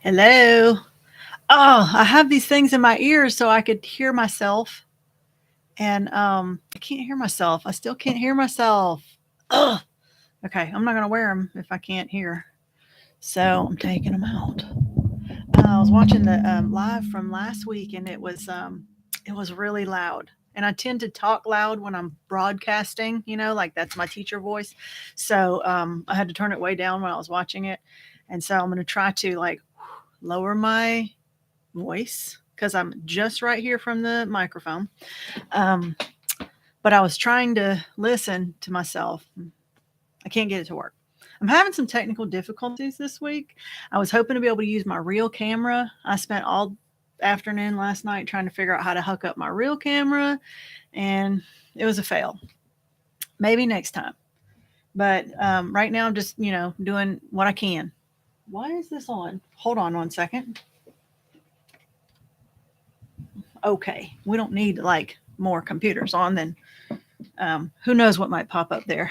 Hello. Oh, I have these things in my ears so I could hear myself. And I can't hear myself. I still can't hear myself. Ugh. Okay, I'm not going to wear them if I can't hear. So I'm taking them out. I was watching the live from last week and it was really loud. And I tend to talk loud when I'm broadcasting, like that's my teacher voice. So I had to turn it way down when I was watching it. And so I'm going to try to like lower my voice because I'm just right here from the microphone. Um, but I was trying to listen to myself. I can't get it to work. I'm having some technical difficulties this week. I was hoping to be able to use my real camera. I spent all afternoon last night trying to figure out how to hook up my real camera, and it was a fail. Maybe next time. But right now, I'm just, doing what I can. Why is this on? Hold on one second. Okay, we don't need like more computers on than who knows what might pop up there.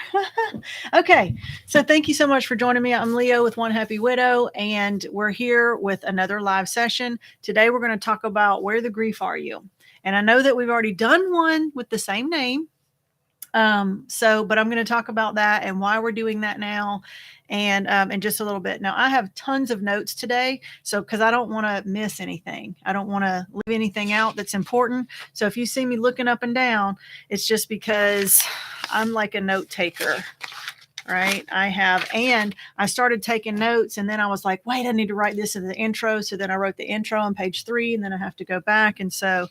Okay, so thank you so much for joining me. I'm Leo with One Happy Widow, and we're here with another live session. Today, we're going to talk about where the grief are you. And I know that we've already done one with the same name. But I'm going to talk about that and why we're doing that now and in just a little bit. Now, I have tons of notes today. So, because I don't want to miss anything, I don't want to leave anything out that's important. So, if you see me looking up and down, it's just because I'm like a note taker. Right. And I started taking notes and then I was like, wait, I need to write this in the intro. So then I wrote the intro on page 3 and then I have to go back. And so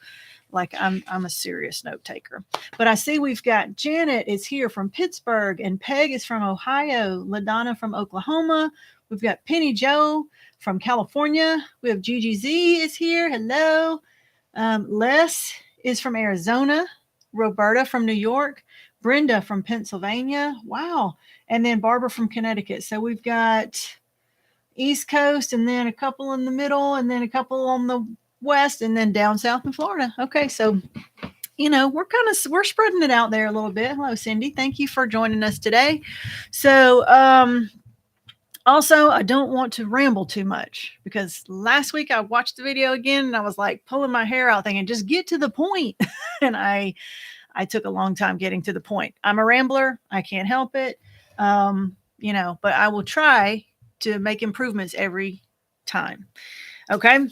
like I'm a serious note taker. But I see we've got Janet is here from Pittsburgh and Peg is from Ohio, LaDonna from Oklahoma. We've got Penny Joe from California. We have Gigi Z is here. Hello. Les is from Arizona. Roberta from New York. Brenda from Pennsylvania. Wow. And then Barbara from Connecticut. So we've got East Coast and then a couple in the middle and then a couple on the west and then down south in Florida. Okay, so we're spreading it out there a little bit. Hello, Cindy. Thank you for joining us today. So also, I don't want to ramble too much because last week I watched the video again and I was like pulling my hair out thinking, just get to the point. And I took a long time getting to the point. I'm a rambler. I can't help it. But I will try to make improvements every time. Okay.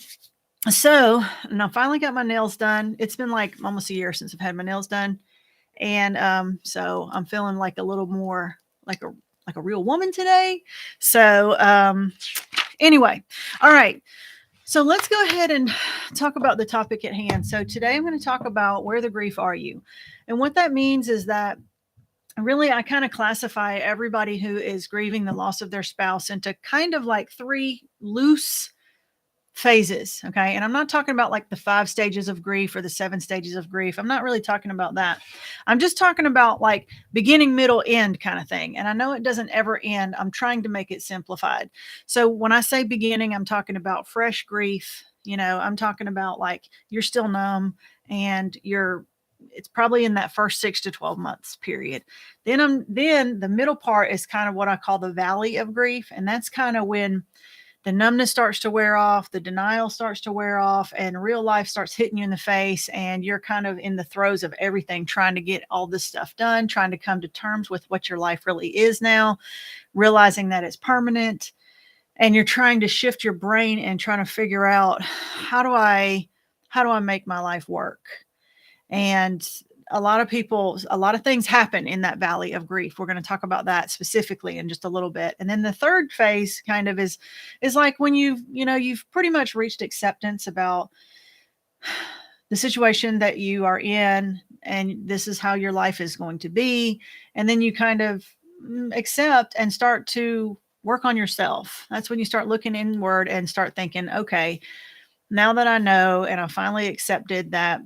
So, and I finally got my nails done. It's been like almost a year since I've had my nails done. And so I'm feeling like a little more like a real woman today. So anyway, all right. So let's go ahead and talk about the topic at hand. So today I'm going to talk about where the grief are you. And what that means is that really I kind of classify everybody who is grieving the loss of their spouse into kind of like 3 loose phases. Okay. And I'm not talking about like the 5 stages of grief or the 7 stages of grief. I'm not really talking about that. I'm just talking about like beginning, middle, end kind of thing. And I know it doesn't ever end. I'm trying to make it simplified. So when I say beginning, I'm talking about fresh grief. I'm talking about like you're still numb and it's probably in that first 6 to 12 months period. Then the middle part is kind of what I call the valley of grief. And that's kind of when the numbness starts to wear off, the denial starts to wear off, and real life starts hitting you in the face. And you're kind of in the throes of everything, trying to get all this stuff done, trying to come to terms with what your life really is now, realizing that it's permanent. And you're trying to shift your brain and trying to figure out how do I make my life work? And a lot of things happen in that valley of grief. We're going to talk about that specifically in just a little bit. And then the third phase kind of is like when you've pretty much reached acceptance about the situation that you are in and this is how your life is going to be. And then you kind of accept and start to work on yourself. That's when you start looking inward and start thinking, okay, now that I know and I finally accepted that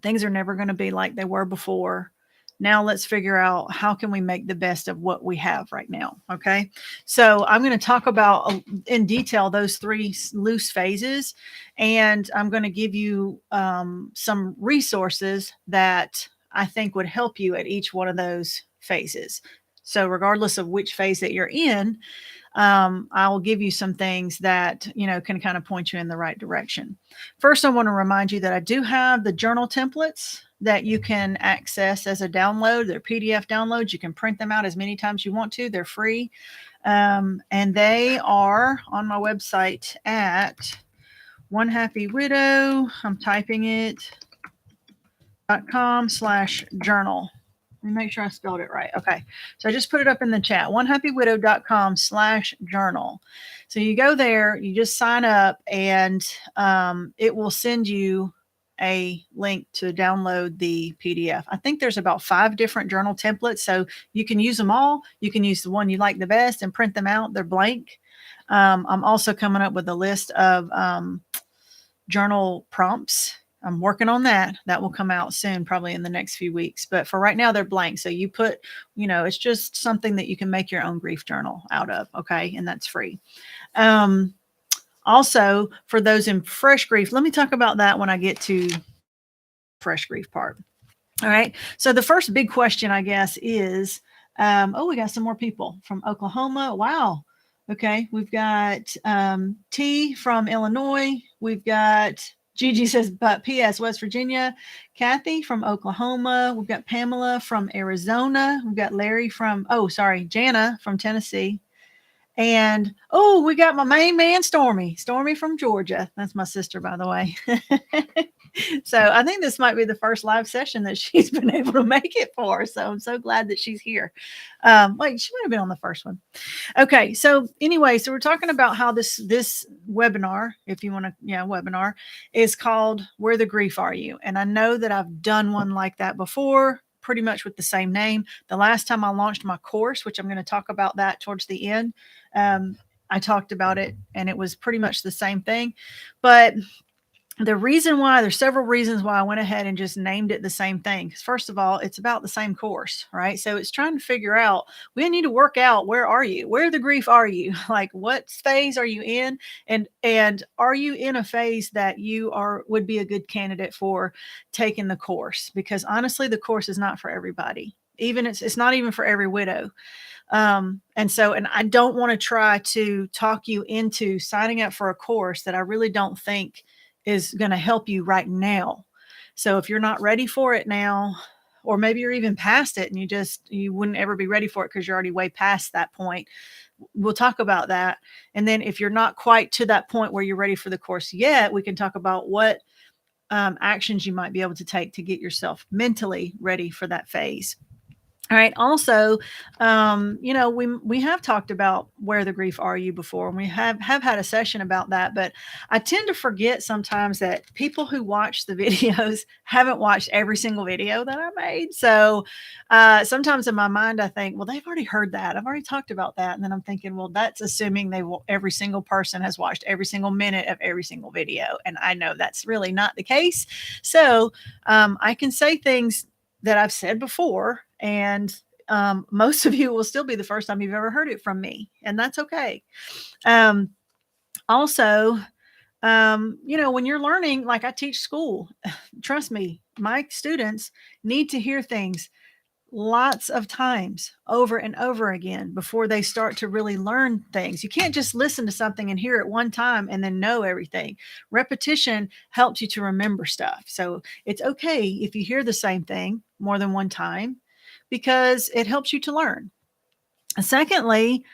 things are never going to be like they were before. Now let's figure out how can we make the best of what we have right now. Okay. So I'm going to talk about in detail those 3 loose phases. And I'm going to give you some resources that I think would help you at each one of those phases. So regardless of which phase that you're in, I will give you some things that, can kind of point you in the right direction. First, I want to remind you that I do have the journal templates that you can access as a download. They're PDF downloads. You can print them out as many times you want to. They're free. And they are on my website at One Happy Widow. I'm typing it .com/journal. Let me make sure I spelled it right. Okay. So I just put it up in the chat, onehappywidow.com/journal. So you go there, you just sign up, and it will send you a link to download the PDF. I think there's about 5 different journal templates. So you can use them all. You can use the one you like the best and print them out. They're blank. I'm also coming up with a list of journal prompts. I'm working on that. That will come out soon, probably in the next few weeks. But for right now, they're blank. So you put, it's just something that you can make your own grief journal out of. Okay. And that's free. Also, for those in fresh grief, let me talk about that when I get to fresh grief part. All right. So the first big question, I guess, is, we got some more people from Oklahoma. Wow. Okay. We've got T from Illinois. We've got Gigi says, but P.S. West Virginia. Kathy from Oklahoma. We've got Pamela from Arizona. We've got Larry from, Jana from Tennessee. And, we got my main man, Stormy from Georgia. That's my sister, by the way. So I think this might be the first live session that she's been able to make it for. So I'm so glad that she's here. She might have been on the first one. Okay. So anyway, so we're talking about how this webinar, if you want to, webinar, is called Where the Grief Are You? And I know that I've done one like that before, pretty much with the same name. The last time I launched my course, which I'm going to talk about that towards the end, I talked about it, and it was pretty much the same thing. But there's several reasons why I went ahead and just named it the same thing. Because first of all, it's about the same course, right? So it's trying to figure out, we need to work out, where are you? Where the grief are you? Like, what phase are you in? And are you in a phase that would be a good candidate for taking the course? Because honestly, the course is not for everybody. It's not even for every widow. And I don't want to try to talk you into signing up for a course that I really don't think is going to help you right now. So if you're not ready for it now, or maybe you're even past it and you wouldn't ever be ready for it because you're already way past that point, we'll talk about that. And then if you're not quite to that point where you're ready for the course yet, we can talk about what actions you might be able to take to get yourself mentally ready for that phase. All right. Also, we have talked about where the grief are you before, and we have had a session about that. But I tend to forget sometimes that people who watch the videos haven't watched every single video that I made. So sometimes in my mind, I think, well, they've already heard that. I've already talked about that. And then I'm thinking, well, that's assuming every single person has watched every single minute of every single video. And I know that's really not the case. So I can say things that I've said before, and most of you will still be the first time you've ever heard it from me, and that's okay. Also, when you're learning, like I teach school, trust me, my students need to hear things lots of times over and over again before they start to really learn things. You can't just listen to something and hear it one time and then know everything. Repetition helps you to remember stuff. So it's okay if you hear the same thing more than one time, because it helps you to learn. Secondly,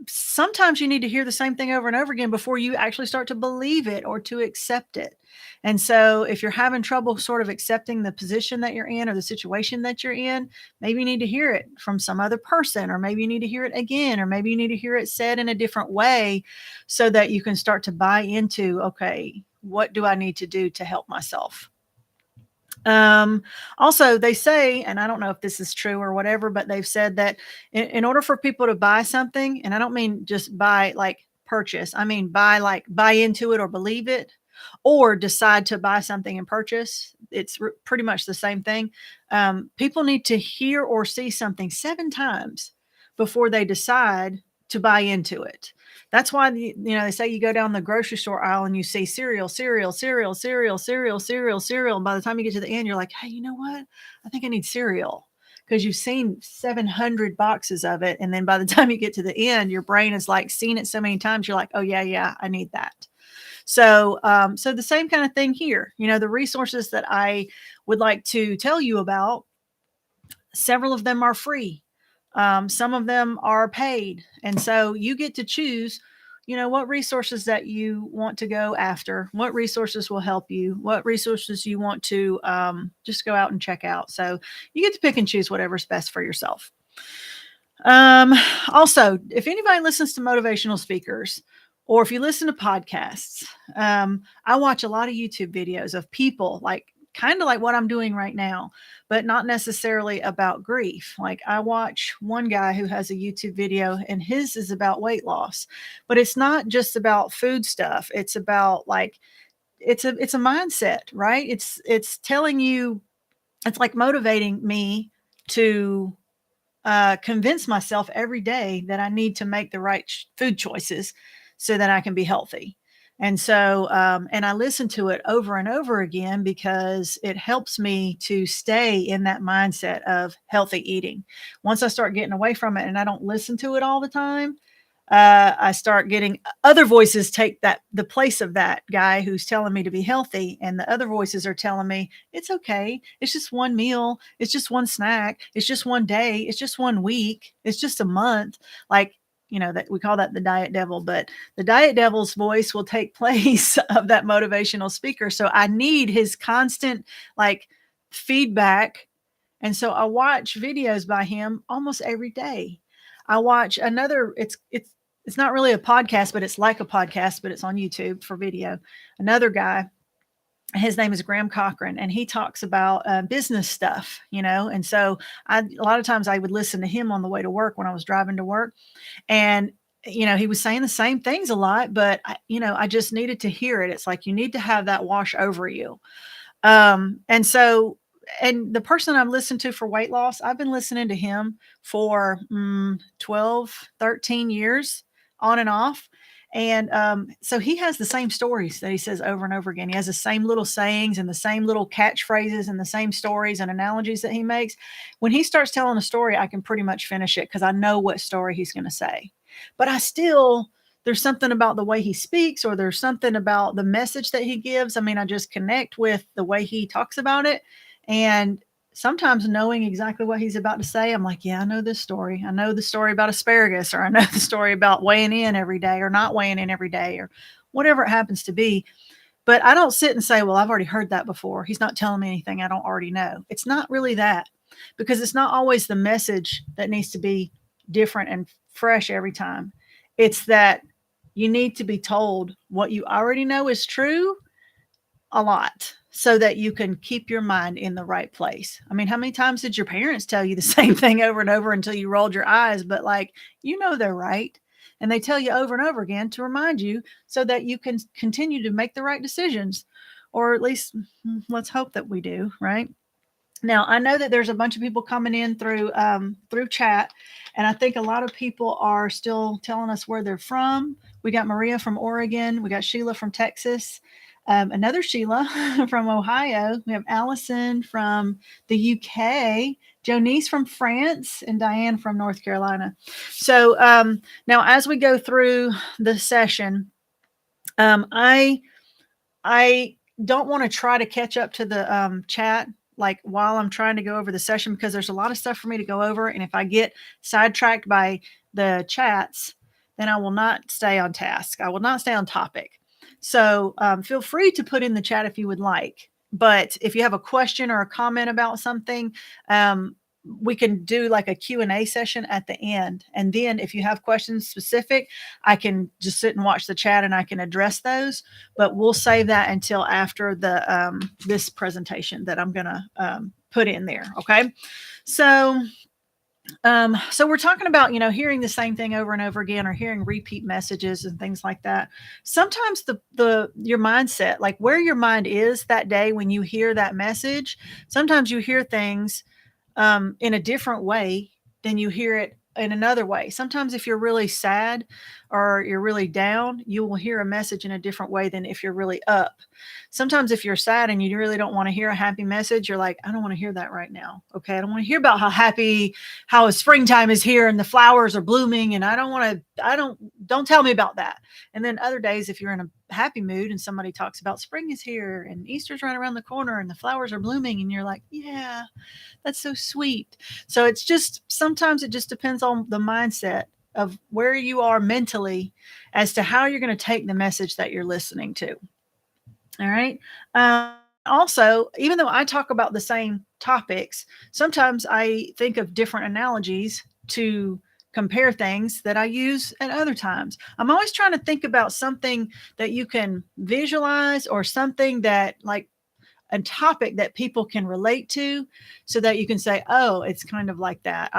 sometimes you need to hear the same thing over and over again before you actually start to believe it or to accept it. And so if you're having trouble sort of accepting the position that you're in or the situation that you're in, maybe you need to hear it from some other person, or maybe you need to hear it again, or maybe you need to hear it said in a different way so that you can start to buy into, okay, what do I need to do to help myself? Also, they say, and I don't know if this is true or whatever, but they've said that in order for people to buy something, and I don't mean just buy like purchase, I mean buy into it or believe it, or decide to buy something and purchase. It's pretty much the same thing. People need to hear or see something 7 times before they decide to buy into it. That's why they say you go down the grocery store aisle and you see cereal. And by the time you get to the end, you're like, hey, you know what? I think I need cereal. because you've seen 700 boxes of it. And then by the time you get to the end, your brain is like seen it so many times. You're like, oh yeah, I need that. So, so the same kind of thing here, the resources that I would like to tell you about, several of them are free. Some of them are paid. And so you get to choose, what resources that you want to go after, what resources will help you, what resources you want to just go out and check out. So you get to pick and choose whatever's best for yourself. Also, if anybody listens to motivational speakers, or if you listen to podcasts, I watch a lot of YouTube videos of people kind of like what I'm doing right now, but not necessarily about grief. Like I watch one guy who has a YouTube video and his is about weight loss, but it's not just about food stuff. It's about it's a mindset, right? It's telling you, it's like motivating me to convince myself every day that I need to make the right food choices so that I can be healthy. And so, and I listen to it over and over again because it helps me to stay in that mindset of healthy eating. Once I start getting away from it and I don't listen to it all the time, I start getting other voices take the place of that guy who's telling me to be healthy. And the other voices are telling me it's okay. It's just one meal. It's just one snack. It's just one day. It's just one week. It's just a month. That we call that the diet devil, but the diet devil's voice will take place of that motivational speaker. So I need his constant feedback. And so I watch videos by him almost every day. I watch another, it's not really a podcast, but it's like a podcast, but it's on YouTube for video. Another guy, his name is Graham Cochran, and he talks about business stuff, and so a lot of times I would listen to him on the way to work when I was driving to work. And, he was saying the same things a lot, but I just needed to hear it. It's like, you need to have that wash over you. And so, and the person I'm listening to for weight loss, I've been listening to him for 12, 13 years on and off. And so he has the same stories that he says over and over again. He has the same little sayings and the same little catchphrases and the same stories and analogies that he makes. When he starts telling a story, I can pretty much finish it because I know what story he's going to say. But there's something about the way he speaks, or there's something about the message that he gives. I mean, I just connect with the way he talks about it. And sometimes knowing exactly what he's about to say, I'm like, yeah, I know this story. I know the story about asparagus, or I know the story about weighing in every day or not weighing in every day, or whatever it happens to be. But I don't sit and say, well, I've already heard that before. He's not telling me anything I don't already know. It's not really that, because it's not always the message that needs to be different and fresh every time. It's that you need to be told what you already know is true a lot, so that you can keep your mind in the right place. I mean, how many times did your parents tell you the same thing over and over until you rolled your eyes? But they're right. And they tell you over and over again to remind you so that you can continue to make the right decisions, or at least let's hope that we do, right? Now, I know that there's a bunch of people coming in through chat, and I think a lot of people are still telling us where they're from. We got Maria from Oregon. We got Sheila from Texas. Another Sheila from Ohio. We have Allison from the UK, Jonice from France, and Diane from North Carolina. So now, as we go through the session, I don't want to try to catch up to the chat while I'm trying to go over the session, because there's a lot of stuff for me to go over. And if I get sidetracked by the chats, then I will not stay on task. I will not stay on topic. So feel free to put in the chat if you would like. But if you have a question or a comment about something, we can do like a Q&A session at the end. And then if you have questions specific, I can just sit and watch the chat and I can address those. But we'll save that until after the this presentation that I'm going to put in there. Okay. So we're talking about, hearing the same thing over and over again, or hearing repeat messages and things like that. Sometimes your mindset, like where your mind is that day when you hear that message, sometimes you hear things in a different way than you hear it in another way. Sometimes if you're really sad or you're really down, you will hear a message in a different way than if you're really up. Sometimes if you're sad and you really don't want to hear a happy message, you're like, I don't want to hear that right now. Okay. I don't want to hear about how happy, how springtime is here and the flowers are blooming. And don't tell me about that. And then other days, if you're in a happy mood and somebody talks about spring is here and Easter's right around the corner and the flowers are blooming, and you're like, yeah, that's so sweet. So it's just, sometimes it just depends on the mindset of where you are mentally as to how you're going to take the message that you're listening to. All right. Also, even though I talk about the same topics, sometimes I think of different analogies to compare things that I use at other times. I'm always trying to think about something that you can visualize, or something that, like, a topic that people can relate to, so that you can say, oh, it's kind of like that.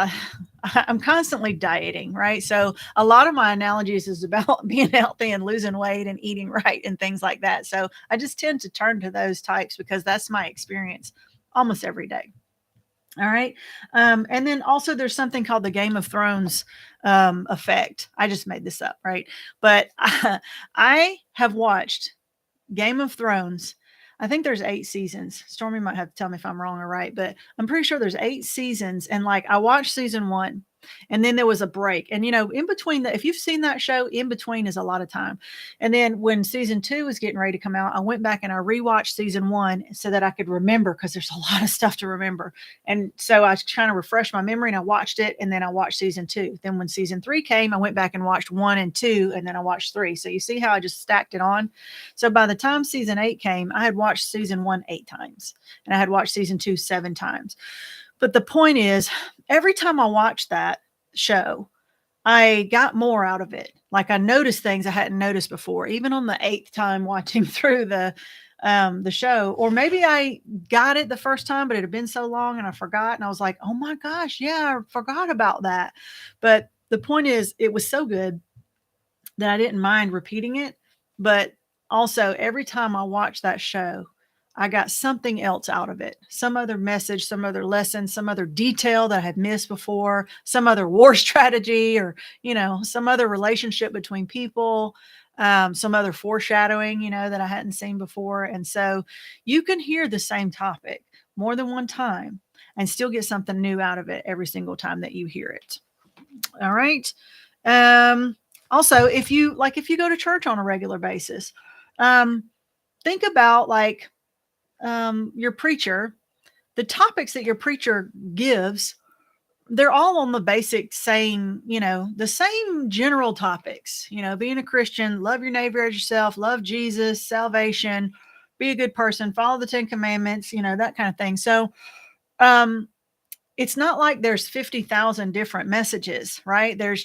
I'm constantly dieting, right? So a lot of my analogies is about being healthy and losing weight and eating right and things like that. So I just tend to turn to those types because that's my experience almost every day. All right. And then also there's something called the Game of Thrones effect. I just made this up, right? But I have watched Game of Thrones. I think there's 8 seasons. Stormy might have to tell me if I'm wrong or right, but I'm pretty sure there's 8 seasons. And like, I watched season 1, and then there was a break. And in between if you've seen that show, in between is a lot of time. And then when season 2 was getting ready to come out, I went back and I rewatched season 1 so that I could remember, because there's a lot of stuff to remember. And so I kind of refreshed my memory and I watched it, and then I watched season 2. Then when season 3 came, I went back and watched 1 and 2, and then I watched 3. So you see how I just stacked it on. So by the time season 8 came, I had watched season 1 8 times, and I had watched season 2 7 times. But the point is, every time I watched that show, I got more out of it. Like, I noticed things I hadn't noticed before, even on the 8th time watching through the show. Or maybe I got it the first time, but it had been so long and I forgot. And I was like, oh my gosh, yeah, I forgot about that. But the point is, it was so good that I didn't mind repeating it. But also, every time I watched that show, I got something else out of it. Some other message, some other lesson, some other detail that I had missed before, some other war strategy, or, some other relationship between people, some other foreshadowing, that I hadn't seen before. And so you can hear the same topic more than one time and still get something new out of it every single time that you hear it. All right. Also, if you go to church on a regular basis, think about your preacher, the topics that your preacher gives, they're all on the basic same, the same general topics, being a Christian, love your neighbor as yourself, love Jesus, salvation, be a good person, follow the 10 commandments, that kind of thing. So, it's not like there's 50,000 different messages, right? They're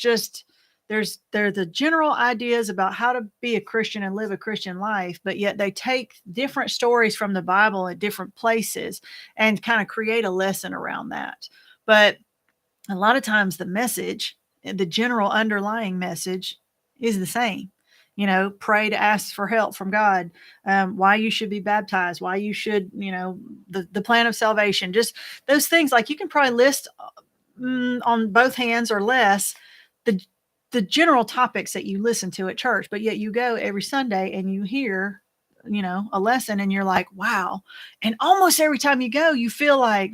the general ideas about how to be a Christian and live a Christian life, but yet they take different stories from the Bible at different places and kind of create a lesson around that. But a lot of times the message, the general underlying message, is the same. Pray to ask for help from God, why you should be baptized, why you should, the plan of salvation, just those things. Like, you can probably list on both hands or less the general topics that you listen to at church, but yet you go every Sunday and you hear, a lesson, and you're like, wow. And almost every time you go, you feel like,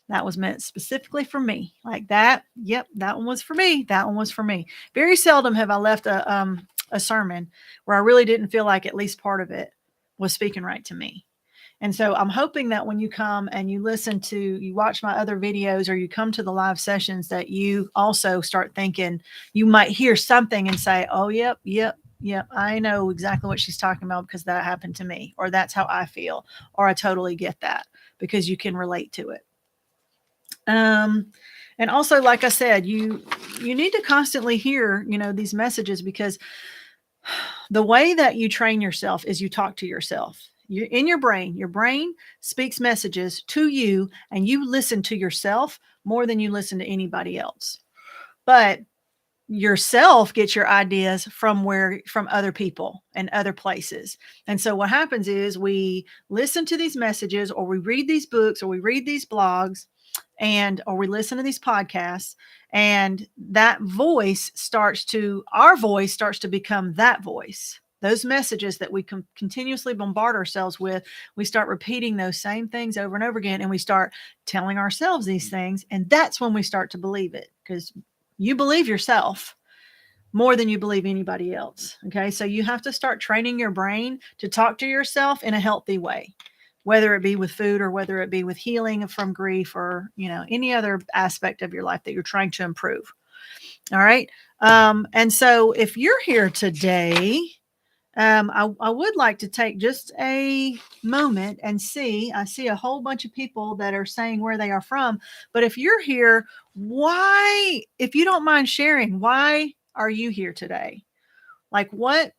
that was meant specifically for me. Like that. Yep. That one was for me. That one was for me. Very seldom have I left a sermon where I really didn't feel like at least part of it was speaking right to me. And so I'm hoping that when you come and you watch my other videos, or you come to the live sessions, that you also start thinking, you might hear something and say, oh, yep. I know exactly what she's talking about, because that happened to me, or that's how I feel, or I totally get that, because you can relate to it. And also, like I said, you need to constantly hear, these messages, because the way that you train yourself is you talk to yourself. You're in your brain speaks messages to you, and you listen to yourself more than you listen to anybody else. But yourself gets your ideas from other people and other places. And so what happens is, we listen to these messages, or we read these books, or we read these blogs, or we listen to these podcasts, and our voice starts to become that voice. Those messages that we continuously bombard ourselves with, we start repeating those same things over and over again, and we start telling ourselves these things, and that's when we start to believe it, because you believe yourself more than you believe anybody else. Okay. So you have to start training your brain to talk to yourself in a healthy way, whether it be with food or whether it be with healing from grief or, any other aspect of your life that you're trying to improve. All right. And so if you're here today, I would like to take just a moment and I see a whole bunch of people that are saying where they are from. But if you're here, if you don't mind sharing, why are you here today? Like, what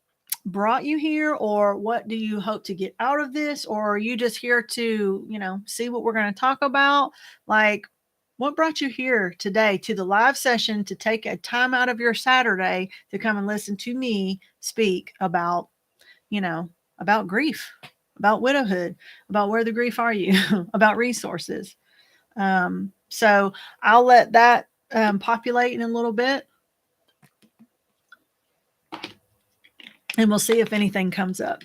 brought you here, or what do you hope to get out of this? Or are you just here to, see what we're going to talk about? Like, what brought you here today to the live session, to take a time out of your Saturday to come and listen to me speak about, about grief, about widowhood, about where the grief are you, about resources. So I'll let that populate in a little bit, and we'll see if anything comes up.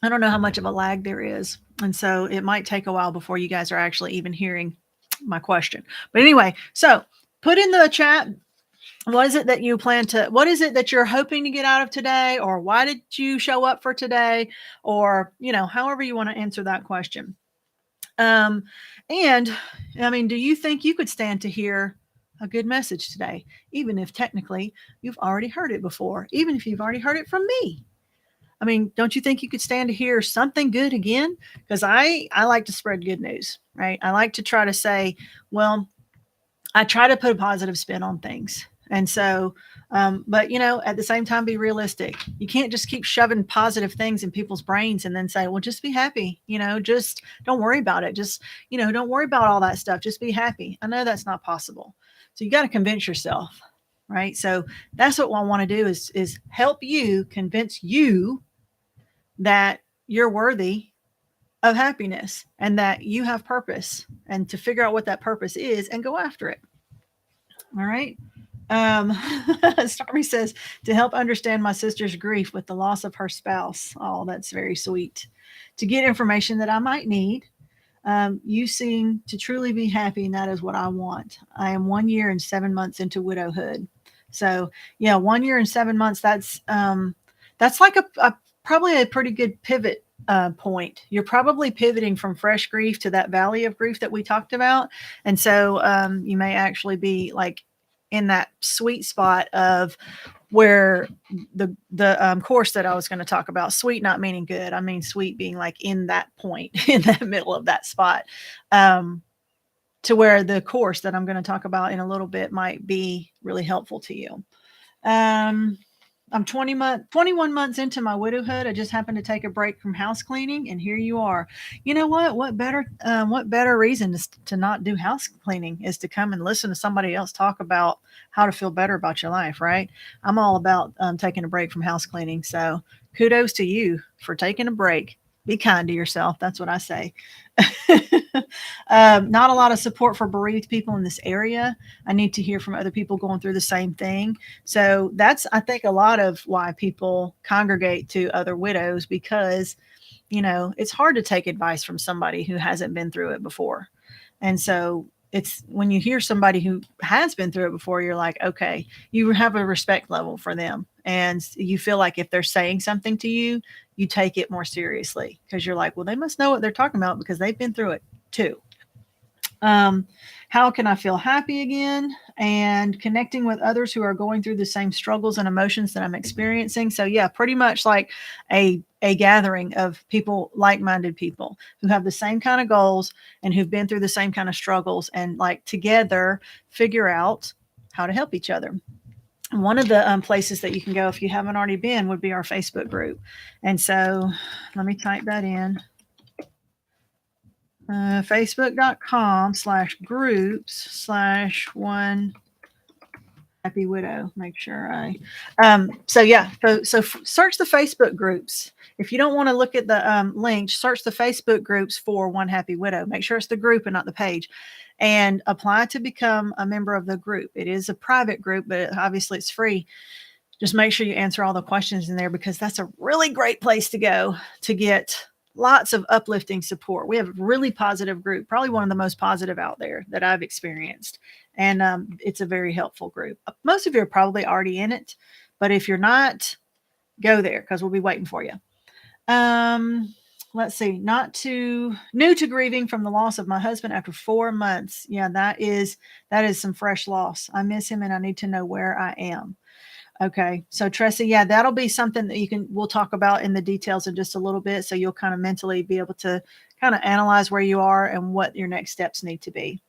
I don't know how much of a lag there is, and so it might take a while before you guys are actually even hearing my question. But anyway, so put in the chat, what is it that you're hoping to get out of today, or why did you show up for today, or, however you want to answer that question. And I mean, do you think you could stand to hear a good message today, even if technically you've already heard it before, even if you've already heard it from me? I mean, don't you think you could stand to hear something good again? Because I like to spread good news, right? I like to try to say, well, I try to put a positive spin on things. And so, but at the same time, be realistic. You can't just keep shoving positive things in people's brains and then say, well, just be happy, just don't worry about it. Just, don't worry about all that stuff. Just be happy. I know that's not possible. So you got to convince yourself, right? So that's what I want to do is help you, convince you that you're worthy of happiness and that you have purpose, and to figure out what that purpose is and go after it. All right. Stormy says, to help understand my sister's grief with the loss of her spouse. Oh, that's very sweet. To get information that I might need. You seem to truly be happy, and that is what I want. I am 1 year and 7 months into widowhood. So yeah, 1 year and 7 months. That's like probably a pretty good pivot point. You're probably pivoting from fresh grief to that valley of grief that we talked about. And so you may actually be like in that sweet spot of where the course that I was going to talk about, sweet not meaning good, I mean sweet being like in that point, in that middle of that spot, to where the course that I'm going to talk about in a little bit might be really helpful to you. I'm 21 months into my widowhood. I just happened to take a break from house cleaning, and here you are. You know what? What better reason to not do house cleaning is to come and listen to somebody else talk about how to feel better about your life, right? I'm all about taking a break from house cleaning. So kudos to you for taking a break. Be kind to yourself. That's what I say. Not a lot of support for bereaved people in this area. I need to hear from other people going through the same thing. So that's, I think, a lot of why people congregate to other widows, because, it's hard to take advice from somebody who hasn't been through it before. And so it's when you hear somebody who has been through it before, you're like, okay, you have a respect level for them. And you feel like if they're saying something to you, you take it more seriously, because you're like, well, they must know what they're talking about because they've been through it too. How can I feel happy again? And connecting with others who are going through the same struggles and emotions that I'm experiencing. So yeah, pretty much like a gathering of people, like-minded people who have the same kind of goals and who've been through the same kind of struggles, and like together figure out how to help each other. One of the places that you can go if you haven't already been would be our Facebook group. And so let me type that in. Facebook.com/groups/one happy widow. Make sure so search the Facebook groups. If you don't want to look at the link, search the Facebook groups for One Happy Widow. Make sure it's the group and not the page. and apply to become a member of the group. It is a private group, but obviously it's free. Just make sure you answer all the questions in there, because that's a really great place to go to get lots of uplifting support. We have a really positive group, probably one of the most positive out there that I've experienced. And it's a very helpful group. Most of you are probably already in it, but if you're not, go there, because we'll be waiting for you. Let's see, new to grieving from the loss of my husband after 4 months. Yeah, that is some fresh loss. I miss him and I need to know where I am. Okay. So Tressa, yeah, that'll be something that we'll talk about in the details in just a little bit. So you'll kind of mentally be able to kind of analyze where you are and what your next steps need to be.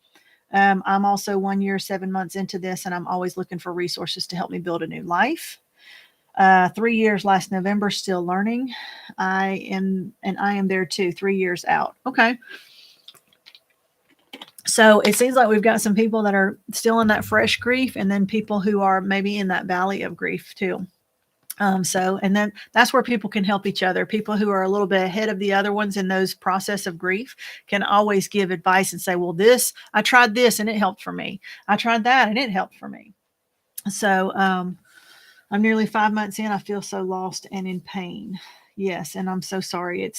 I'm also 1 year, 7 months into this, and I'm always looking for resources to help me build a new life. 3 years last November, still learning. I am there too, 3 years out. Okay. So it seems like we've got some people that are still in that fresh grief, and then people who are maybe in that valley of grief too. And then that's where people can help each other. People who are a little bit ahead of the other ones in those process of grief can always give advice and say, well, I tried this and it helped for me. I tried that and it helped for me. So, I'm nearly 5 months in. I feel so lost and in pain. Yes. And I'm so sorry.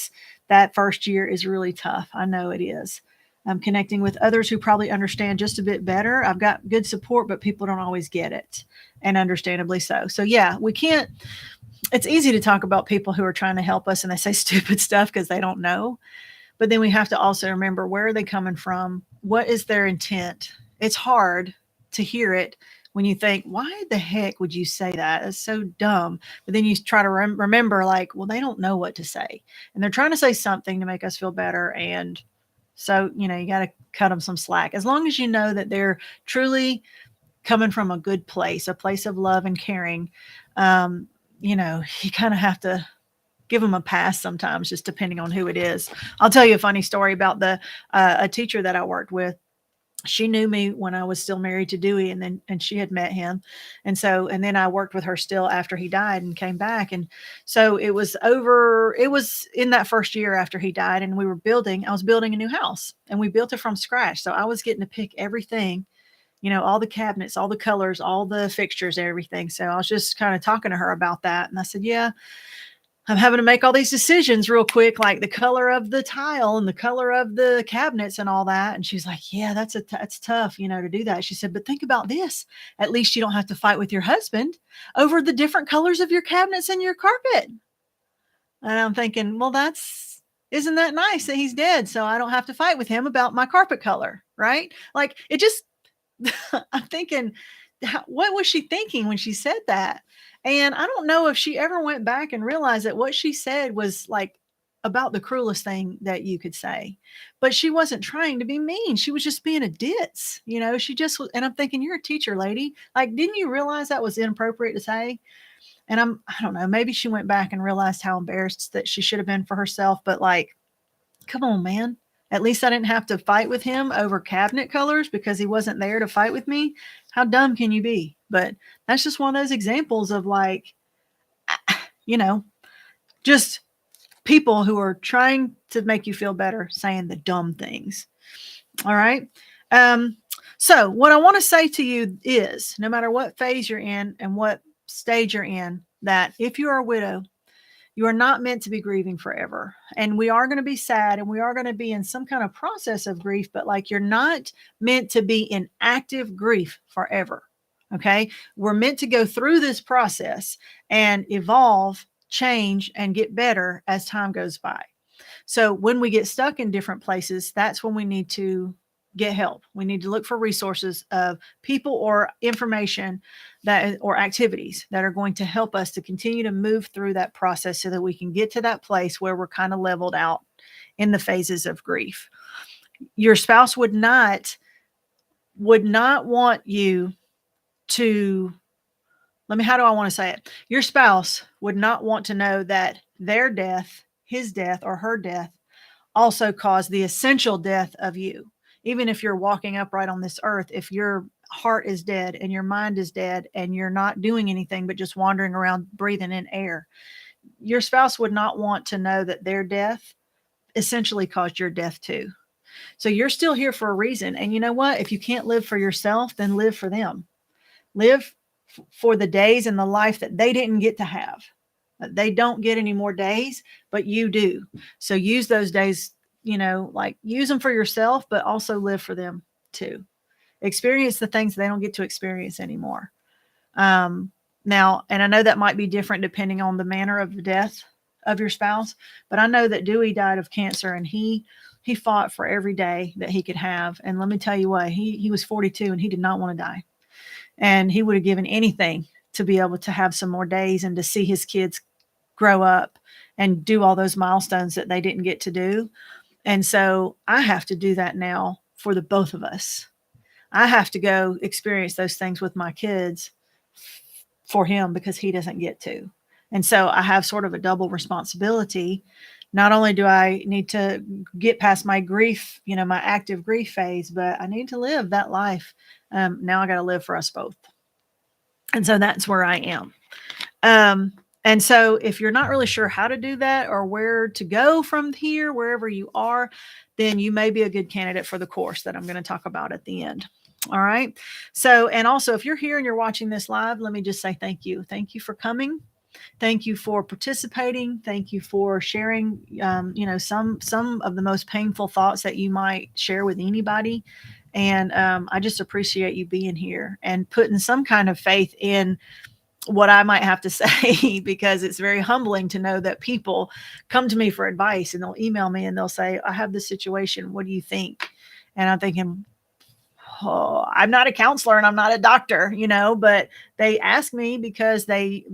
That first year is really tough. I know it is. I'm connecting with others who probably understand just a bit better. I've got good support, but people don't always get it, and understandably so. So yeah, it's easy to talk about people who are trying to help us and they say stupid stuff because they don't know. But then we have to also remember, where are they coming from? What is their intent? It's hard to hear it when you think, why the heck would you say that? It's so dumb. But then you try to remember, like, well, they don't know what to say. And they're trying to say something to make us feel better. And so, you got to cut them some slack. As long as you know that they're truly coming from a good place, a place of love and caring, you kind of have to give them a pass sometimes, just depending on who it is. I'll tell you a funny story about a teacher that I worked with. She knew me when I was still married to Dewey, and she had met him. And then I worked with her still after he died and came back. And so it was in that first year after he died, and I was building a new house, and we built it from scratch. So I was getting to pick everything, all the cabinets, all the colors, all the fixtures, everything. So I was just kind of talking to her about that. And I said, yeah, I'm having to make all these decisions real quick, like the color of the tile and the color of the cabinets and all that. And she's like, yeah, that's tough, to do that. She said, but think about this. At least you don't have to fight with your husband over the different colors of your cabinets and your carpet. And I'm thinking, well, isn't that nice that he's dead? So I don't have to fight with him about my carpet color. Right? Like, it just, I'm thinking, what was she thinking when she said that? And I don't know if she ever went back and realized that what she said was like about the cruelest thing that you could say. But she wasn't trying to be mean. She was just being a ditz. She just was. And I'm thinking, you're a teacher, lady. Like, didn't you realize that was inappropriate to say? And I don't know, maybe she went back and realized how embarrassed that she should have been for herself. But like, come on, man. At least I didn't have to fight with him over cabinet colors because he wasn't there to fight with me. How dumb can you be? But that's just one of those examples of like, just people who are trying to make you feel better saying the dumb things. All right. So what I want to say to you is, no matter what phase you're in and what stage you're in, that if you are a widow, you are not meant to be grieving forever. And we are going to be sad, and we are going to be in some kind of process of grief, but like, you're not meant to be in active grief forever. Okay. We're meant to go through this process and evolve, change, and get better as time goes by. So when we get stuck in different places, that's when we need to get help. We need to look for resources of people or information or activities that are going to help us to continue to move through that process so that we can get to that place where we're kind of leveled out in the phases of grief. Your spouse would not want you to, how do I want to say it? Your spouse would not want to know that their death, his death or her death, also caused the essential death of you. Even if you're walking upright on this earth, if your heart is dead and your mind is dead and you're not doing anything but just wandering around breathing in air, your spouse would not want to know that their death essentially caused your death too. So you're still here for a reason. And you know what? If you can't live for yourself, then live for them. Live for the days and the life that they didn't get to have. They don't get any more days, but you do. So use those days, like use them for yourself, but also live for them too. Experience the things they don't get to experience anymore. Now, and I know that might be different depending on the manner of the death of your spouse, but I know that Dewey died of cancer, and he fought for every day that he could have. And let me tell you what, he was 42 and he did not want to die. And he would have given anything to be able to have some more days and to see his kids grow up and do all those milestones that they didn't get to do. And so I have to do that now for the both of us. I have to go experience those things with my kids for him because he doesn't get to. And so I have sort of a double responsibility. Not only do I need to get past my grief, my active grief phase, but I need to live that life. Now I got to live for us both. And so that's where I am. And so if you're not really sure how to do that or where to go from here, wherever you are, then you may be a good candidate for the course that I'm going to talk about at the end. All right. So, and also if you're here and you're watching this live, let me just say thank you. Thank you for coming. Thank you for participating. Thank you for sharing, some of the most painful thoughts that you might share with anybody. And I just appreciate you being here and putting some kind of faith in what I might have to say, because it's very humbling to know that people come to me for advice and they'll email me and they'll say, I have this situation. What do you think? And I'm thinking, oh, I'm not a counselor and I'm not a doctor, but they ask me because I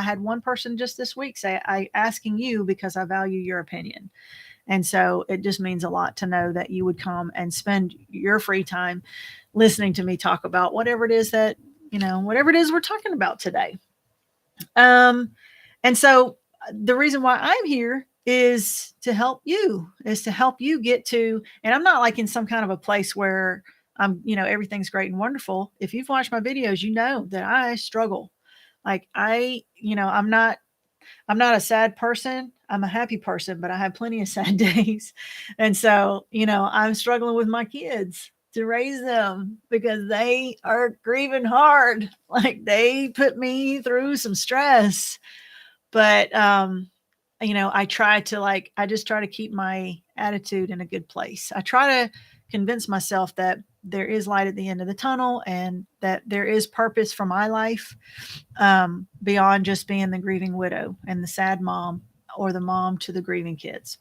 had one person just this week say, I asking you because I value your opinion. And so it just means a lot to know that you would come and spend your free time listening to me talk about whatever it is that, whatever it is we're talking about today. And so the reason why I'm here is to help you get to, and I'm not like in some kind of a place where everything's great and wonderful. If you've watched my videos, you know that I struggle. Like I'm not a sad person. I'm a happy person, but I have plenty of sad days. And so, I'm struggling with my kids to raise them because they are grieving hard. Like they put me through some stress, but, I just try to keep my attitude in a good place. I try to convince myself that there is light at the end of the tunnel and that there is purpose for my life, beyond just being the grieving widow and the sad mom or the mom to the grieving kids.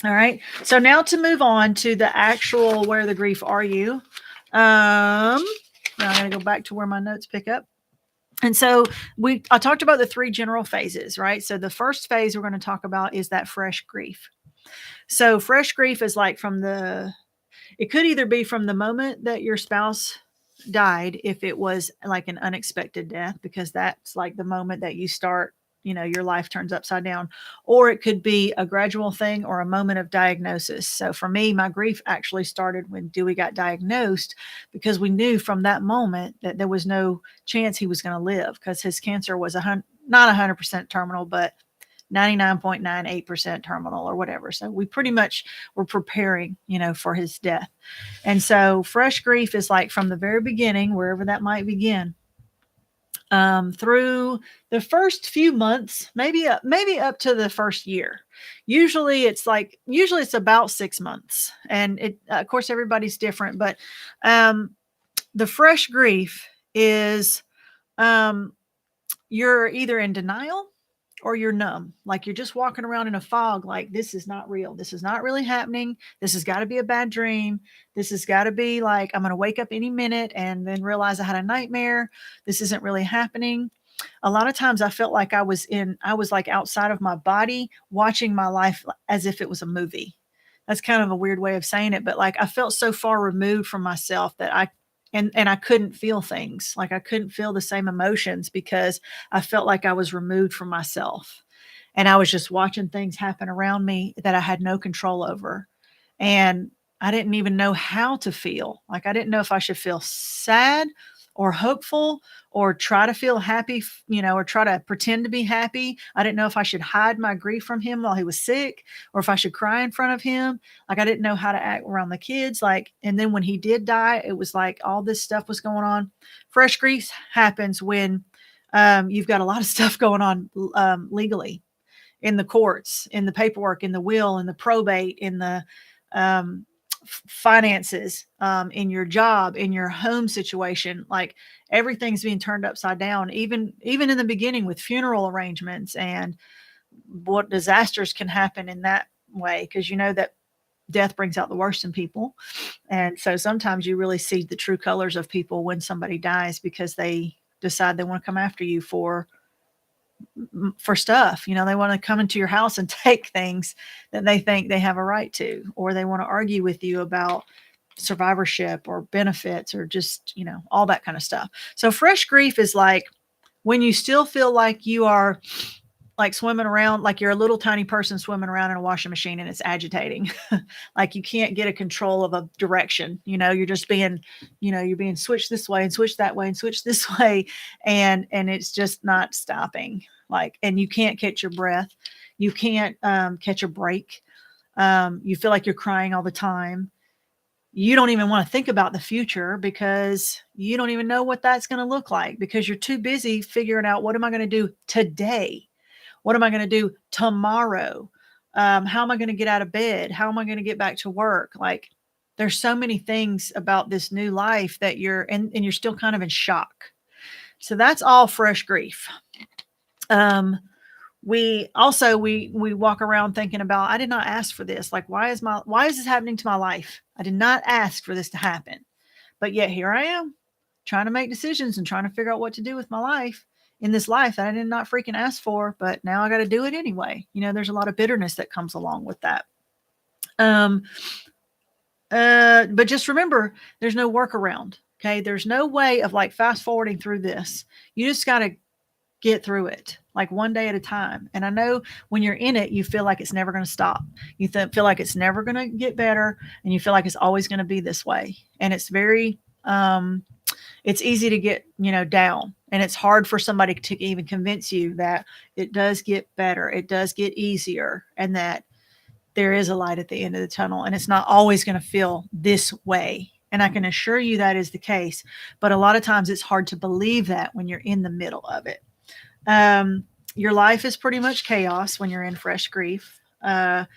All right. So now to move on to the actual, where the grief are you? Now I'm going to go back to where my notes pick up. And so I talked about the 3 general phases, right? So the first phase we're going to talk about is that fresh grief. So fresh grief is like it could either be from the moment that your spouse died, if it was like an unexpected death, because that's like the moment that you start, your life turns upside down, or it could be a gradual thing or a moment of diagnosis. So for me, my grief actually started when Dewey got diagnosed, because we knew from that moment that there was no chance he was going to live, because his cancer was not 100% terminal, but 99.98% terminal or whatever. So we pretty much were preparing, for his death. And so fresh grief is like from the very beginning, wherever that might begin, through the first few months, maybe up to the first year. Usually it's about 6 months. And it, of course, everybody's different, but, the fresh grief is, you're either in denial or you're numb. Like you're just walking around in a fog, like this is not real. This is not really happening. This has got to be a bad dream. This has got to be like, I'm going to wake up any minute and then realize I had a nightmare. This isn't really happening. A lot of times I felt like I was like outside of my body, watching my life as if it was a movie. That's kind of a weird way of saying it, but like I felt so far removed from myself that I couldn't feel things. Like I couldn't feel the same emotions because I felt like I was removed from myself. And I was just watching things happen around me that I had no control over. And I didn't even know how to feel. Like I didn't know if I should feel sad or hopeful or try to feel happy, or try to pretend to be happy. I didn't know if I should hide my grief from him while he was sick or if I should cry in front of him. Like, I didn't know how to act around the kids. Like, and then when he did die, it was like all this stuff was going on. Fresh grief happens when you've got a lot of stuff going on legally, in the courts, in the paperwork, in the will, in the probate, in the finances, in your job, in your home situation. Like, everything's being turned upside down, even in the beginning with funeral arrangements and what disasters can happen in that way, because you know that death brings out the worst in people. And so sometimes you really see the true colors of people when somebody dies, because they decide they want to come after you for stuff. They want to come into your house and take things that they think they have a right to, or they want to argue with you about survivorship or benefits, or just, all that kind of stuff. So fresh grief is like when you still feel like you are like swimming around, like you're a little tiny person swimming around in a washing machine and it's agitating. Like you can't get a control of a direction. You're just being, you're being switched this way and switched that way and switched this way. And it's just not stopping. Like, and you can't catch your breath. You can't catch a break. You feel like you're crying all the time. You don't even want to think about the future because you don't even know what that's going to look like, because you're too busy figuring out, what am I going to do today? What am I going to do tomorrow? How am I going to get out of bed? How am I going to get back to work? Like, there's so many things about this new life that and you're still kind of in shock. So that's all fresh grief. We walk around thinking about, I did not ask for this. Like, why is this happening to my life? I did not ask for this to happen. But yet here I am trying to make decisions and trying to figure out what to do with my life, in this life that I did not freaking ask for, but now I got to do it anyway. There's a lot of bitterness that comes along with that. But just remember, there's no workaround. Okay. There's no way of like fast forwarding through this. You just got to get through it, like one day at a time. And I know when you're in it, you feel like it's never going to stop. You feel like it's never going to get better, and you feel like it's always going to be this way. And it's very, it's easy to get, down, and it's hard for somebody to even convince you that it does get better. It does get easier, and that there is a light at the end of the tunnel, and it's not always going to feel this way. And I can assure you that is the case. But a lot of times it's hard to believe that when you're in the middle of it. Your life is pretty much chaos when you're in fresh grief. The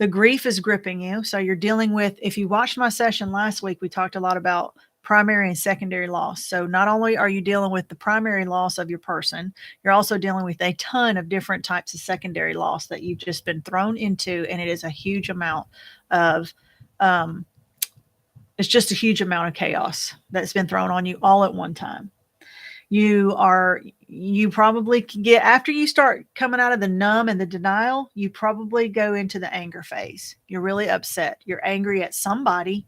grief is gripping you. So you're dealing with, if you watched my session last week, we talked a lot about primary and secondary loss. So not only are you dealing with the primary loss of your person, you're also dealing with a ton of different types of secondary loss that you've just been thrown into. And it is a huge amount of, it's just a huge amount of chaos that's been thrown on you all at one time. You probably can get, after you start coming out of the numb and the denial, you probably go into the anger phase. You're really upset. You're angry at somebody.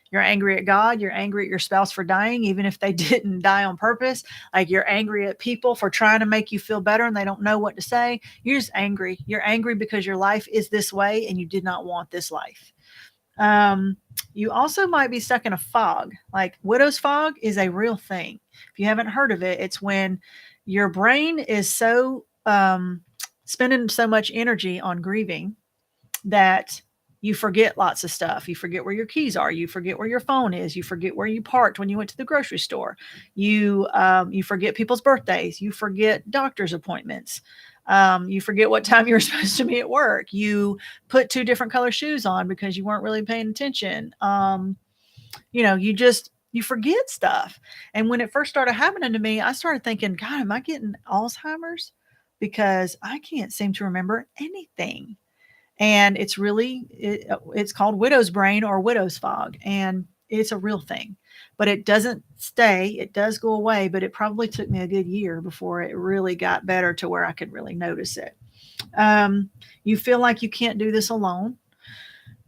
You're angry at God. You're angry at your spouse for dying, even if they didn't die on purpose. Like, you're angry at people for trying to make you feel better and they don't know what to say. You're just angry. You're angry because your life is this way and you did not want this life. You also might be stuck in a fog. Like, widow's fog is a real thing. If you haven't heard of it, it's when your brain is so spending so much energy on grieving that you forget lots of stuff. You forget where your keys are. You forget where your phone is. You forget where you parked when you went to the grocery store. You forget people's birthdays. You forget doctor's appointments. You forget what time you were supposed to be at work. You put 2 different color shoes on because you weren't really paying attention. You forget stuff. And when it first started happening to me, I started thinking, God, am I getting Alzheimer's? Because I can't seem to remember anything. And it's called widow's brain or widow's fog. And it's a real thing, but it doesn't stay. It does go away, but it probably took me a good year before it really got better to where I could really notice it. You feel like you can't do this alone,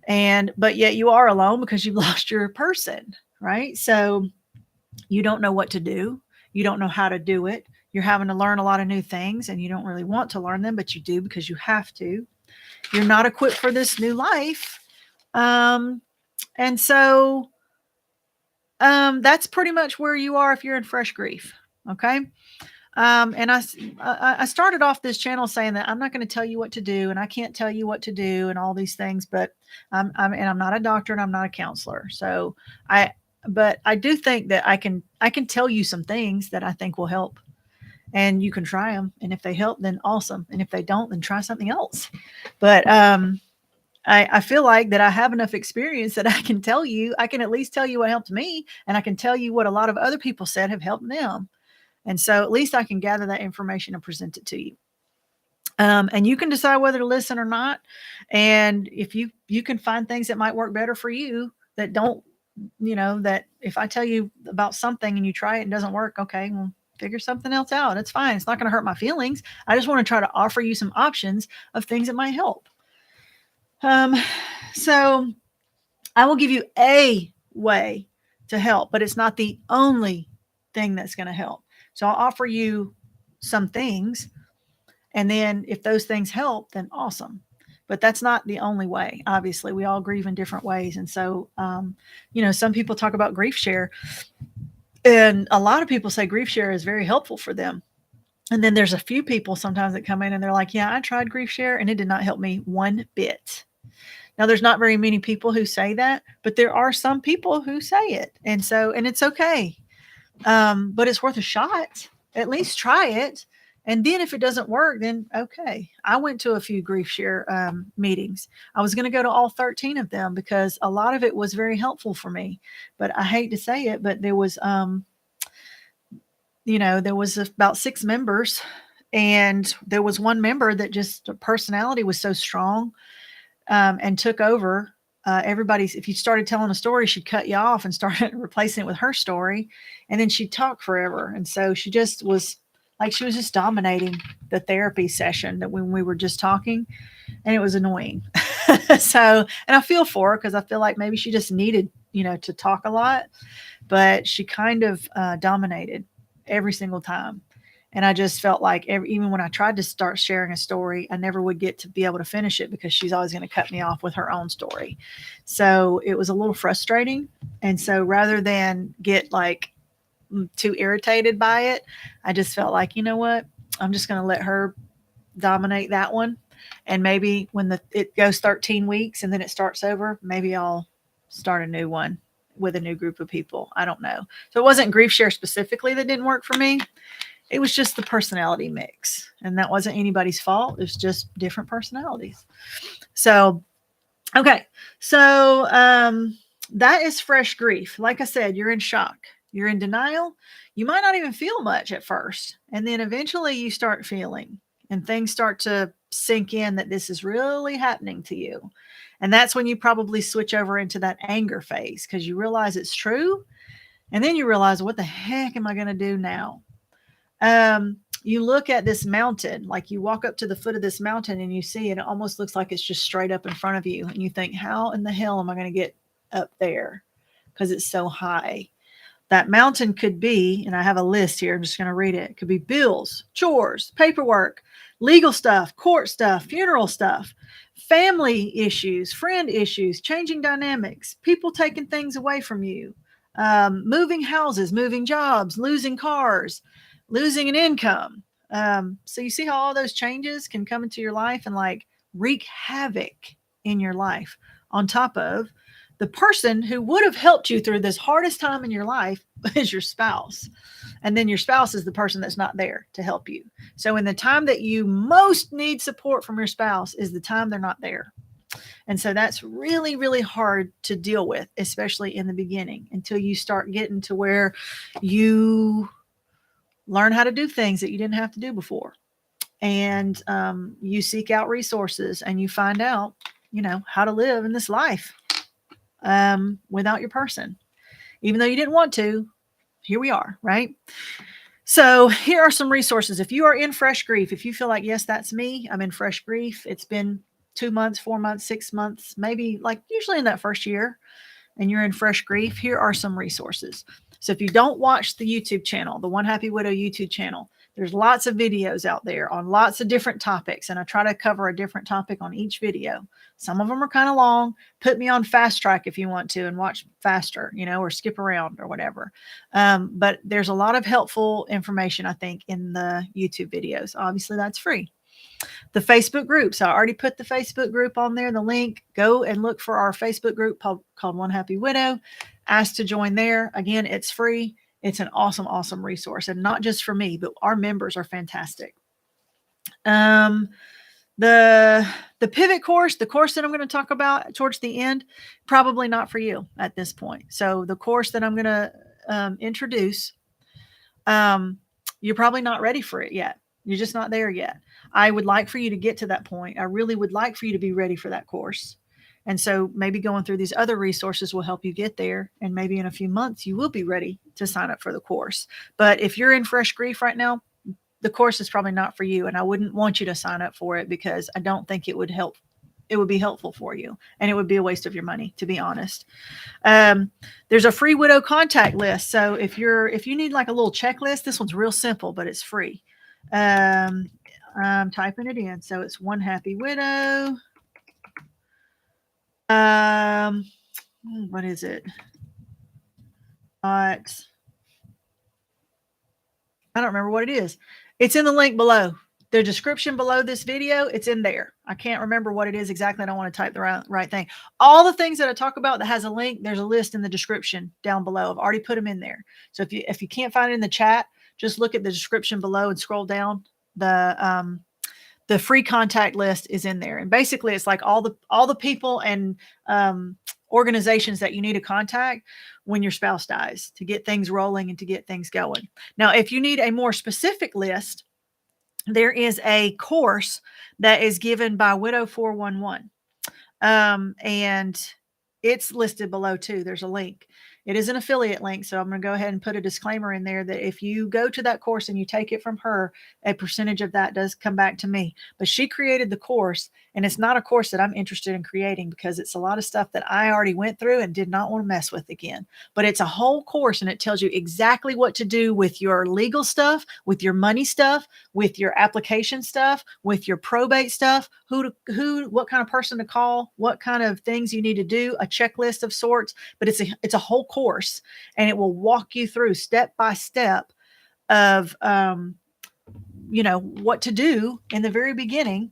but yet you are alone because you've lost your person, right? So you don't know what to do. You don't know how to do it. You're having to learn a lot of new things, and you don't really want to learn them, but you do because you have to. You're not equipped for this new life. And so That's pretty much where you are if you're in fresh grief. Okay. And I started off this channel saying that I'm not going to tell you what to do, and I can't tell you what to do, and all these things. But I'm not a doctor, and I'm not a counselor. So but I do think that I can tell you some things that I think will help, and you can try them. And if they help, then awesome. And if they don't, then try something else. But I feel like that I have enough experience that I can at least tell you what helped me, and I can tell you what a lot of other people said have helped them. And so at least I can gather that information and present it to you. And you can decide whether to listen or not. And if you can find things that might work better for you, that don't, that if I tell you about something and you try it and it doesn't work, okay, well, figure something else out. It's fine. It's not going to hurt my feelings. I just want to try to offer you some options of things that might help. So I will give you a way to help, but it's not the only thing that's going to help. So I'll offer you some things, and then if those things help, then awesome. But that's not the only way. Obviously, we all grieve in different ways. And so, some people talk about grief share, and a lot of people say grief share is very helpful for them. And then there's a few people sometimes that come in and they're like, yeah, I tried grief share and it did not help me one bit. Now, there's not very many people who say that, but there are some people who say it. And it's okay. But it's worth a shot. At least try it. And then if it doesn't work, then okay. I went to a few grief share meetings. I was going to go to all 13 of them because a lot of it was very helpful for me. But I hate to say it, but there was, there was about 6 members, and there was one member that just personality was so strong and took over. If you started telling a story, she'd cut you off and started replacing it with her story. And then she'd talk forever. And so she just was like, she was just dominating the therapy session that when we were just talking, and it was annoying. And I feel for her because I feel like maybe she just needed, to talk a lot, but she kind of dominated every single time. And I just felt like even when I tried to start sharing a story, I never would get to be able to finish it because she's always going to cut me off with her own story. So it was a little frustrating. And so rather than get like too irritated by it, I just felt like, you know what, I'm just going to let her dominate that one. And maybe when it goes 13 weeks and then it starts over, maybe I'll start a new one with a new group of people. I don't know. So it wasn't grief share specifically that didn't work for me. It was just the personality mix, and that wasn't anybody's fault. It's just different personalities. So, okay. So, that is fresh grief. Like I said, you're in shock. You're in denial. You might not even feel much at first. And then eventually you start feeling, and things start to sink in that this is really happening to you. And that's when you probably switch over into that anger phase because you realize it's true. And then you realize, what the heck am I going to do now? You look at this mountain, like you walk up to the foot of this mountain and you see it almost looks like it's just straight up in front of you. And you think, how in the hell am I going to get up there? Because it's so high. That mountain could be, and I have a list here, I'm just going to read it. It could be bills, chores, paperwork, legal stuff, court stuff, funeral stuff, family issues, friend issues, changing dynamics, people taking things away from you, moving houses, moving jobs, losing cars, losing an income. So you see how all those changes can come into your life and like wreak havoc in your life on top of the person who would have helped you through this hardest time in your life is your spouse. And then your spouse is the person that's not there to help you. So in the time that you most need support from your spouse is the time they're not there. And so that's really, really hard to deal with, especially in the beginning, until you start getting to where you learn how to do things that you didn't have to do before. And you seek out resources and you find out, how to live in this life without your person. Even though you didn't want to, here we are, right? So here are some resources. If you are in fresh grief, if you feel like, yes, that's me, I'm in fresh grief. It's been 2 months, 4 months, 6 months, maybe like usually in that first year, and you're in fresh grief, here are some resources. So if you don't watch the YouTube channel, the One Happy Widow YouTube channel, There's lots of videos out there on lots of different topics, and I try to cover a different topic on each video. Some of them are kind of long. Put me on fast track if you want to and watch faster, or skip around or whatever. But there's a lot of helpful information, I think, in the YouTube videos. Obviously, that's free. The Facebook group. So I already put the Facebook group on there, the link. Go and look for our Facebook group called One Happy Widow. Ask to join there. Again, it's free. It's an awesome, awesome resource. And not just for me, but our members are fantastic. The pivot course, the course that I'm going to talk about towards the end, probably not for you at this point. So the course that I'm going to introduce, you're probably not ready for it yet. You're just not there yet. I would like for you to get to that point. I really would like for you to be ready for that course. And so maybe going through these other resources will help you get there. And maybe in a few months, you will be ready to sign up for the course. But if you're in fresh grief right now, the course is probably not for you. And I wouldn't want you to sign up for it because I don't think it would help. It would be helpful for you. And it would be a waste of your money, to be honest. There's a free widow contact list. So if you need like a little checklist, this one's real simple, but it's free. I'm typing it in. So it's One Happy Widow. What is it? I don't remember what it is. It's in the link below. The description below this video, it's in there. I can't remember what it is exactly. I don't want to type the right thing. All the things that I talk about that has a link, there's a list in the description down below. I've already put them in there. So if you can't find it in the chat, just look at the description below and scroll down. The free contact list is in there. And basically it's like all the people and organizations that you need to contact when your spouse dies to get things rolling and to get things going. Now, if you need a more specific list, there is a course that is given by Widow 411. And it's listed below too. There's a link. It is an affiliate link. So I'm going to go ahead and put a disclaimer in there that if you go to that course and you take it from her, a percentage of that does come back to me. But she created the course, and it's not a course that I'm interested in creating because it's a lot of stuff that I already went through and did not want to mess with again. But it's a whole course, and it tells you exactly what to do with your legal stuff, with your money stuff, with your application stuff, with your probate stuff, what kind of person to call, what kind of things you need to do, a checklist of sorts. But it's a whole course, and it will walk you through step by step of what to do in the very beginning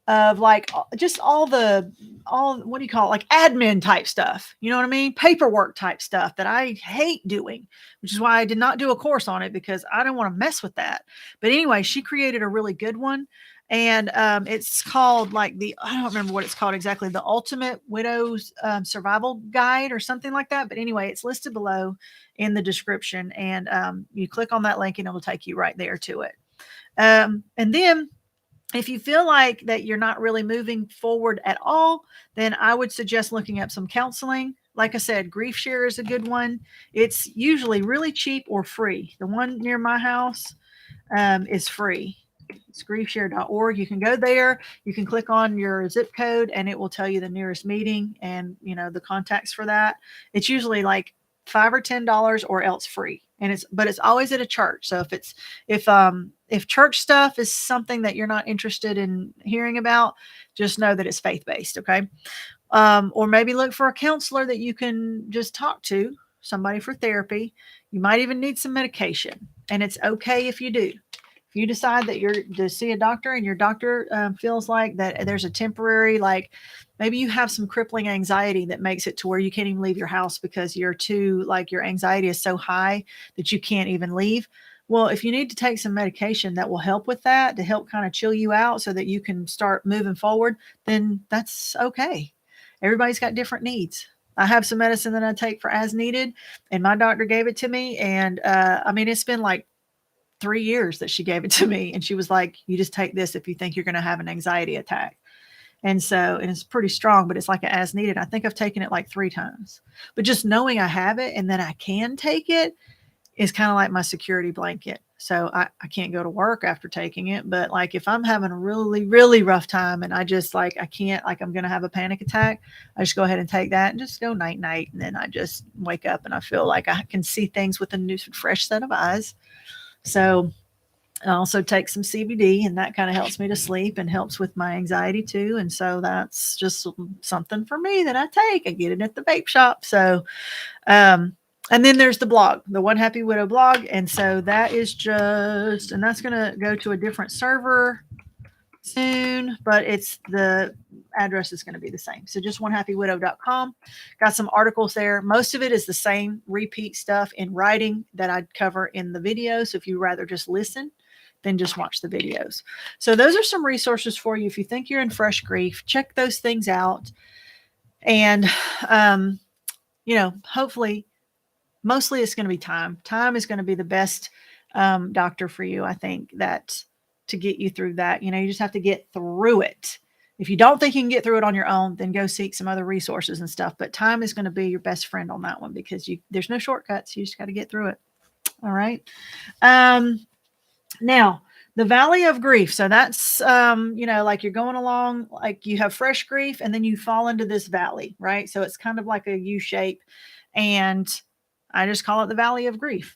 of like just all what do you call it, like admin type stuff, you know what I mean, paperwork type stuff that I hate doing, which is why I did not do a course on it, because I don't want to mess with that. But anyway, she created a really good one. And it's called I don't remember what it's called exactly, the Ultimate Widow's Survival Guide or something like that. But anyway, it's listed below in the description, and you click on that link and it will take you right there to it. And then if you feel like that you're not really moving forward at all, then I would suggest looking up some counseling. Like I said, Grief Share is a good one. It's usually really cheap or free. The one near my house is free. It's griefshare.org. You can go there. You can click on your zip code and it will tell you the nearest meeting and, the contacts for that. It's usually like $5 or $10 or else free. But it's always at a church. So if church stuff is something that you're not interested in hearing about, just know that it's faith-based. Okay. Or maybe look for a counselor that you can just talk to, somebody for therapy. You might even need some medication, and it's okay if you do. If you decide that you're to see a doctor and your doctor feels like that there's a temporary, like maybe you have some crippling anxiety that makes it to where you can't even leave your house because your anxiety is so high that you can't even leave. Well, if you need to take some medication that will help with that, to help kind of chill you out so that you can start moving forward, then that's okay. Everybody's got different needs. I have some medicine that I take for as needed, and my doctor gave it to me. And it's been like 3 years that she gave it to me. And she was like, you just take this if you think you're going to have an anxiety attack. And it's pretty strong, but it's like an as needed. I think I've taken it like 3 times. But just knowing I have it and that I can take it is kind of like my security blanket. So I can't go to work after taking it. But like if I'm having a really, really rough time and I just I can't, I'm going to have a panic attack, I just go ahead and take that and just go night night. And then I just wake up and I feel like I can see things with a new, fresh set of eyes. So I also take some CBD, and that kind of helps me to sleep and helps with my anxiety too. And so that's just something for me that I take. I get it at the vape shop. So, um, and then there's the blog, the One Happy Widow blog. And so that is just, and that's going to go to a different server soon, but it's the address is going to be the same. So just onehappywidow.com. Got some articles there. Most of it is the same repeat stuff in writing that I'd cover in the video. So if you rather just listen, then just watch the videos. So those are some resources for you. If you think you're in fresh grief, check those things out. And, hopefully, mostly it's going to be time. Time is going to be the best doctor for you, I think, that to get you through that. You just have to get through it. If you don't think you can get through it on your own, then go seek some other resources and stuff. But time is going to be your best friend on that one because there's no shortcuts. You just got to get through it. All right. Now, the valley of grief. So that's, like you're going along, like you have fresh grief and then you fall into this valley, right? So it's kind of like a U shape. And I just call it the valley of grief.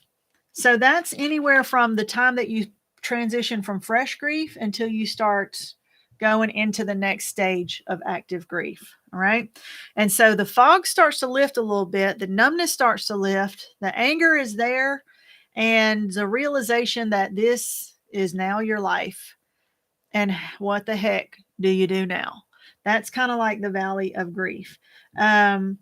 So that's anywhere from the time that you transition from fresh grief until you start going into the next stage of active grief. All right. And so the fog starts to lift a little bit. The numbness starts to lift. The anger is there. And the realization that this is now your life. And what the heck do you do now? That's kind of like the valley of grief. And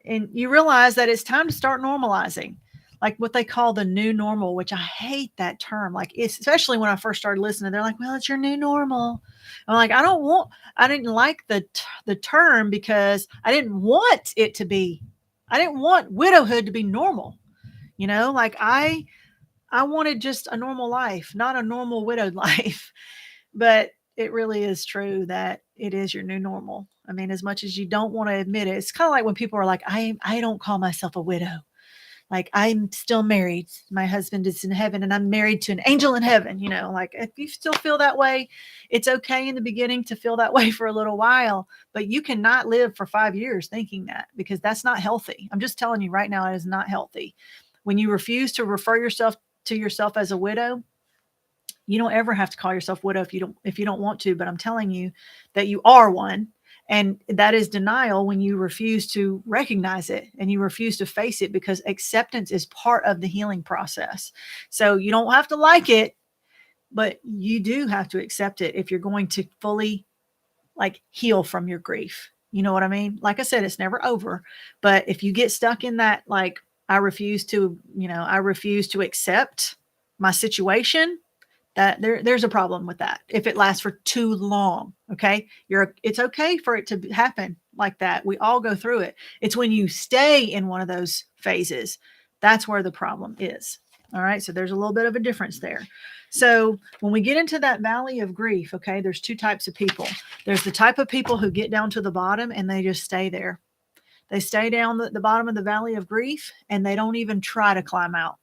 you realize that it's time to start normalizing, like what they call the new normal, which I hate that term. Like, especially when I first started listening, they're like, well, it's your new normal. I'm like, I didn't like the term because I didn't want it to be, I didn't want widowhood to be normal. Like I wanted just a normal life, not a normal widowed life. But it really is true that it is your new normal. I mean, as much as you don't want to admit it, it's kind of like when people are like, I don't call myself a widow. Like, I'm still married. My husband is in heaven and I'm married to an angel in heaven. Like if you still feel that way, it's okay in the beginning to feel that way for a little while, but you cannot live for 5 years thinking that, because that's not healthy. I'm just telling you right now, it is not healthy. When you refuse to refer yourself to yourself as a widow, you don't ever have to call yourself widow if you don't want to, but I'm telling you that you are one. And that is denial when you refuse to recognize it and you refuse to face it, because acceptance is part of the healing process. So you don't have to like it, but you do have to accept it if you're going to fully heal from your grief. You know what I mean? Like I said, it's never over, but if you get stuck in that, I refuse to accept my situation, that there's a problem with that. If it lasts for too long, okay, it's okay for it to happen like that. We all go through it. It's when you stay in one of those phases, that's where the problem is. All right. So there's a little bit of a difference there. So when we get into that valley of grief, okay, there's two types of people. There's the type of people who get down to the bottom and they just stay there. They stay down the bottom of the valley of grief and they don't even try to climb out.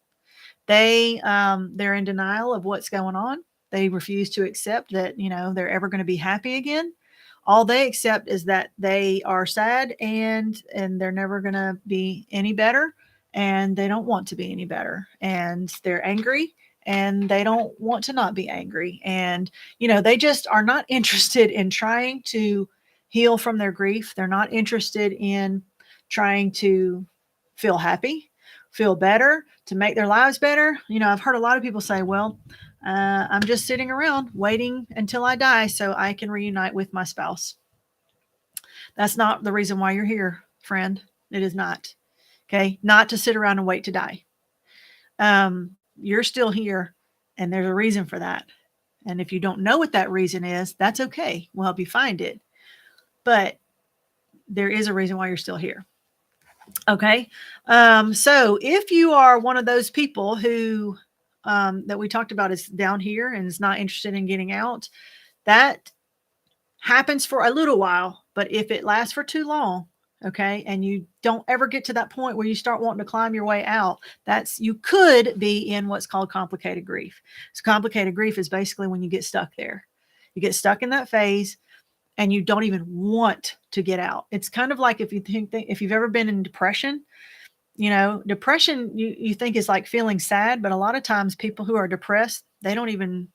They're in denial of what's going on. They refuse to accept that, they're ever going to be happy again. All they accept is that they are sad and they're never going to be any better, and they don't want to be any better, and they're angry and they don't want to not be angry. And, they just are not interested in trying to heal from their grief. They're not interested in trying to feel happy, feel better, to make their lives better. I've heard a lot of people say, well, I'm just sitting around waiting until I die so I can reunite with my spouse. That's not the reason why you're here, friend. It is not. Okay. Not to sit around and wait to die. You're still here, and there's a reason for that. And if you don't know what that reason is, that's okay. We'll help you find it. But there is a reason why you're still here. Okay. So if you are one of those people who, that we talked about, is down here and is not interested in getting out, that happens for a little while. But if it lasts for too long, okay, and you don't ever get to that point where you start wanting to climb your way out, you could be in what's called complicated grief. So complicated grief is basically when you get stuck there. You get stuck in that phase and you don't even want to get out. It's kind of like if you've ever been in depression. Depression you think is like feeling sad, but a lot of times people who are depressed, They don't even,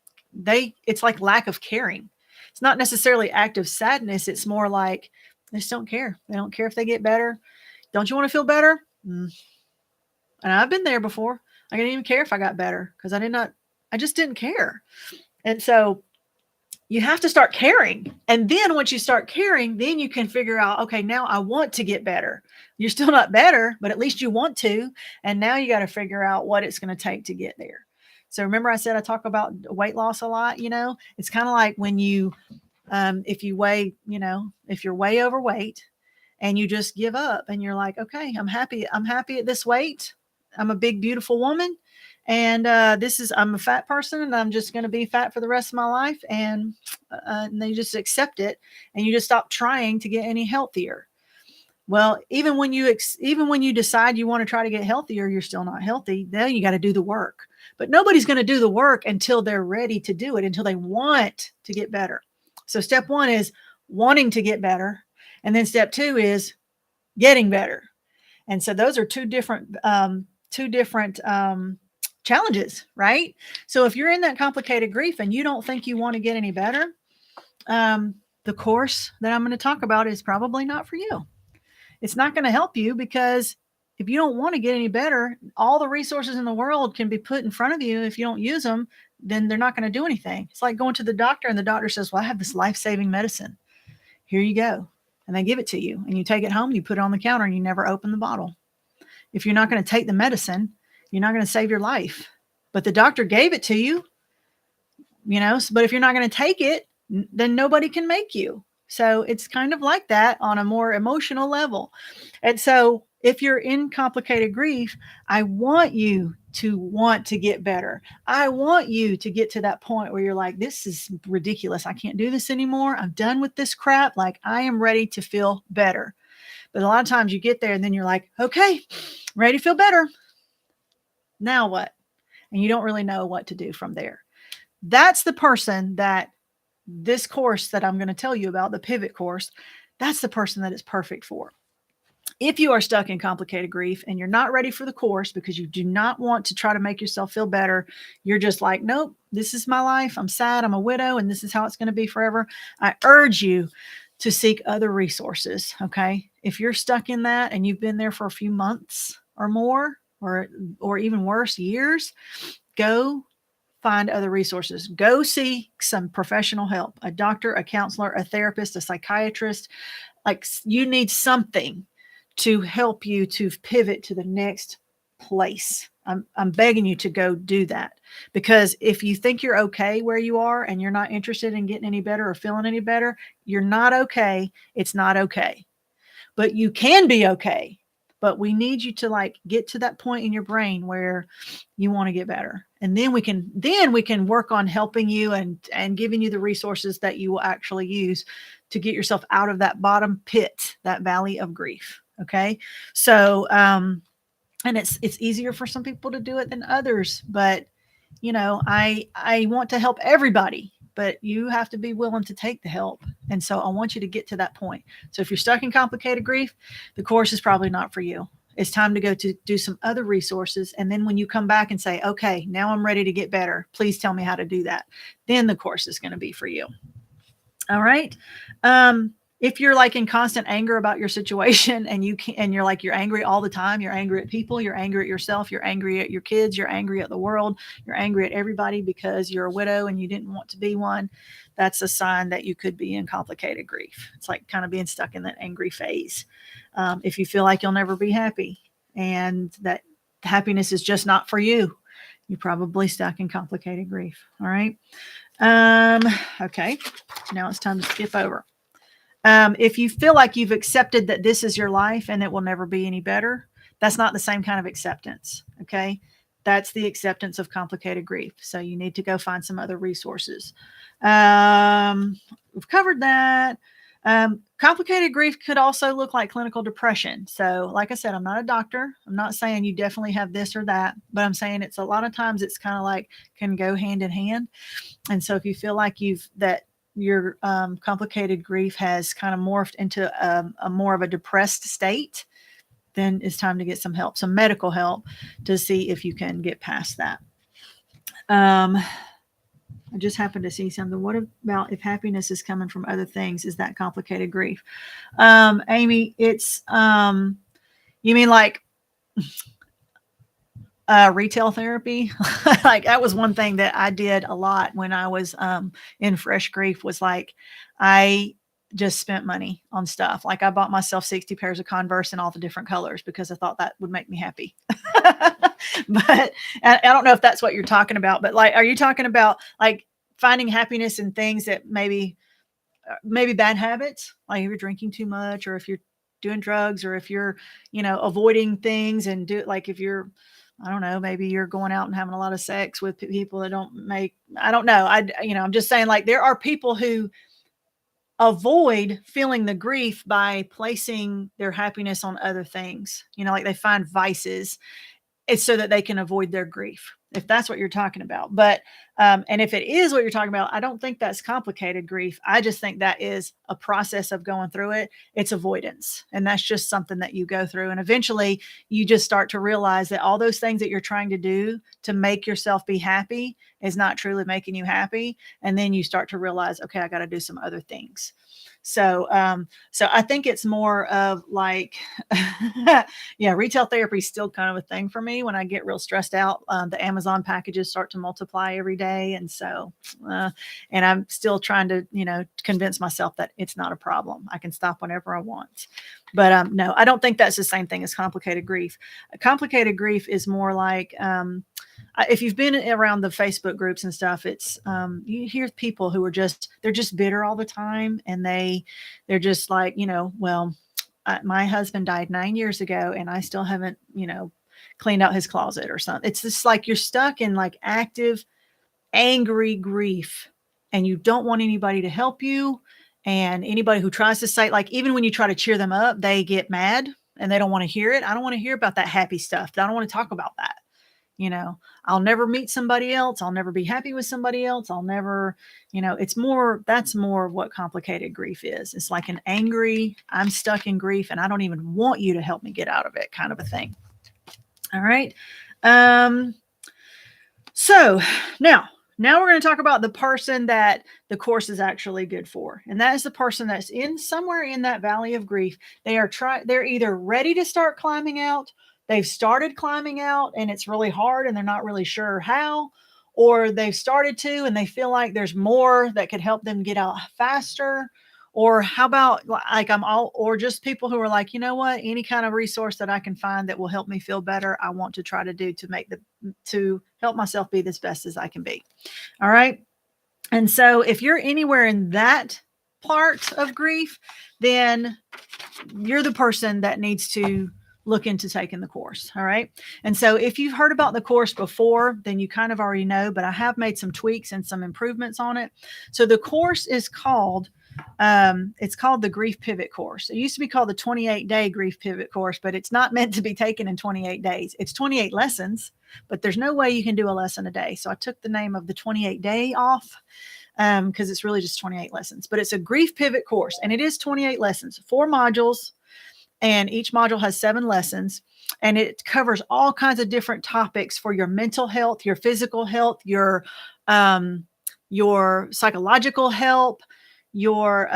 it's like lack of caring. It's not necessarily active sadness. It's more like they just don't care. They don't care if they get better. Don't you want to feel better? And I've been there before. I didn't even care if I got better because I just didn't care. And so you have to start caring. And then once you start caring, then you can figure out, okay, now I want to get better. You're still not better, but at least you want to. And now you got to figure out what it's going to take to get there. So remember I said I talk about weight loss a lot, it's kind of like when you, if you weigh, if you're way overweight and you just give up and you're like, okay, I'm happy at this weight. I'm a big, beautiful woman. And I'm a fat person and I'm just going to be fat for the rest of my life. And they just accept it and you just stop trying to get any healthier. Well, even when you decide you want to try to get healthier, you're still not healthy. Then you got to do the work. But nobody's going to do the work until they're ready to do it, until they want to get better. So step 1 is wanting to get better. And then step 2 is getting better. And so those are two different challenges, right? So if you're in that complicated grief and you don't think you want to get any better, the course that I'm going to talk about is probably not for you. It's not going to help you because if you don't want to get any better, all the resources in the world can be put in front of you. If you don't use them, then they're not going to do anything. It's like going to the doctor and the doctor says, well, I have this life-saving medicine. Here you go. And they give it to you and you take it home, you put it on the counter and you never open the bottle. If you're not going to take the medicine, you're not going to save your life. But the doctor gave it to you, but if you're not going to take it, then nobody can make you. So it's kind of like that on a more emotional level. And so if you're in complicated grief, I want you to want to get better. I want you to get to that point where you're like, this is ridiculous. I can't do this anymore. I'm done with this crap. Like I am ready to feel better. But a lot of times you get there and then you're like, okay, ready to feel better. Now what? And you don't really know what to do from there. That's the person that this course that I'm going to tell you about, the pivot course, that's the person that it's perfect for. If you are stuck in complicated grief and you're not ready for the course because you do not want to try to make yourself feel better, you're just like, nope, this is my life. I'm sad. I'm a widow and this is how it's going to be forever. I urge you to seek other resources. Okay. If you're stuck in that and you've been there for a few months or more, or even worse, years, go find other resources. Go see some professional help, a doctor, a counselor, a therapist, a psychiatrist. Like you need something to help you to pivot to the next place. I'm begging you to go do that, because if you think you're okay where you are and you're not interested in getting any better or feeling any better, you're not okay. It's not okay, but you can be okay. But we need you to get to that point in your brain where you want to get better. And then we can work on helping you and giving you the resources that you will actually use to get yourself out of that bottom pit, that valley of grief. Okay. So, and it's easier for some people to do it than others, but I want to help everybody, but you have to be willing to take the help. And so I want you to get to that point. So if you're stuck in complicated grief, the course is probably not for you. It's time to go to do some other resources. And then when you come back and say, okay, now I'm ready to get better, please tell me how to do that, then the course is going to be for you. All right. If you're in constant anger about your situation and you're angry all the time, you're angry at people, you're angry at yourself, you're angry at your kids, you're angry at the world, you're angry at everybody because you're a widow and you didn't want to be one, that's a sign that you could be in complicated grief. It's like kind of being stuck in that angry phase. If you feel like you'll never be happy and that happiness is just not for you, you're probably stuck in complicated grief. All right. Okay. Now it's time to skip over. If you feel like you've accepted that this is your life and it will never be any better, that's not the same kind of acceptance. Okay. That's the acceptance of complicated grief. So you need to go find some other resources. We've covered that. Complicated grief could also look like clinical depression. So like I said, I'm not a doctor. I'm not saying you definitely have this or that, but I'm saying it's a lot of times it's kind of can go hand in hand. And so if you feel like your complicated grief has kind of morphed into a more of a depressed state, then it's time to get some help, some medical help, to see if you can get past that. I just happened to see something. What about if happiness is coming from other things? Is that complicated grief? Amy, it's you mean like retail therapy? Like that was one thing that I did a lot when I was in fresh grief, was like I just spent money on stuff. Like I bought myself 60 pairs of Converse in all the different colors because I thought that would make me happy. But I don't know if that's what you're talking about, but like, are you talking about like finding happiness in things that maybe bad habits, like if you're drinking too much, or if you're doing drugs, or if you're, avoiding things and do like if you're, I don't know, maybe you're going out and having a lot of sex with people that don't make, I don't know. I'm just saying, like, there are people who avoid feeling the grief by placing their happiness on other things. Like they find vices, it's so that they can avoid their grief, if that's what you're talking about. But and if it is what you're talking about, I don't think that's complicated grief. I just think that is a process of going through it. It's avoidance, and that's just something that you go through, and eventually you just start to realize that all those things that you're trying to do to make yourself be happy is not truly making you happy. And then you start to realize, okay, I got to do some other things. So I think it's more of like, yeah, retail therapy is still kind of a thing for me. When I get real stressed out, the Amazon packages start to multiply every day. And so, and I'm still trying to, convince myself that it's not a problem. I can stop whenever I want. But no, I don't think that's the same thing as complicated grief. Complicated grief is more like, if you've been around the Facebook groups and stuff, it's you hear people who are they're just bitter all the time, and they're just like, well, my husband died 9 years ago, and I still haven't, cleaned out his closet or something. It's just like you're stuck in like active, angry grief, and you don't want anybody to help you. And anybody who tries to say, like, even when you try to cheer them up, they get mad and they don't want to hear it. I don't want to hear about that happy stuff. I don't want to talk about that. I'll never meet somebody else. I'll never be happy with somebody else. I'll never, that's more of what complicated grief is. It's like an angry, I'm stuck in grief and I don't even want you to help me get out of it kind of a thing. All right. So now we're going to talk about the person that the course is actually good for. And that is the person that's somewhere in that valley of grief. They're either ready to start climbing out, they've started climbing out and it's really hard and they're not really sure how, or they've started to and they feel like there's more that could help them get out faster. Or how about like or just people who are like, you know what, any kind of resource that I can find that will help me feel better, I want to try to do to help myself be as best as I can be. All right. And so if you're anywhere in that part of grief, then you're the person that needs to look into taking the course. All right. And so if you've heard about the course before, then you kind of already know, but I have made some tweaks and some improvements on it. So the course is called the Grief Pivot course. It used to be called the 28-day Grief Pivot course, but it's not meant to be taken in 28 days. It's 28 lessons, but there's no way you can do a lesson a day. So I took the name of the 28-day off because it's really just 28 lessons, but it's a Grief Pivot course and it is 28 lessons, 4 modules, and each module has 7 lessons, and it covers all kinds of different topics for your mental health, your physical health, your psychological health, your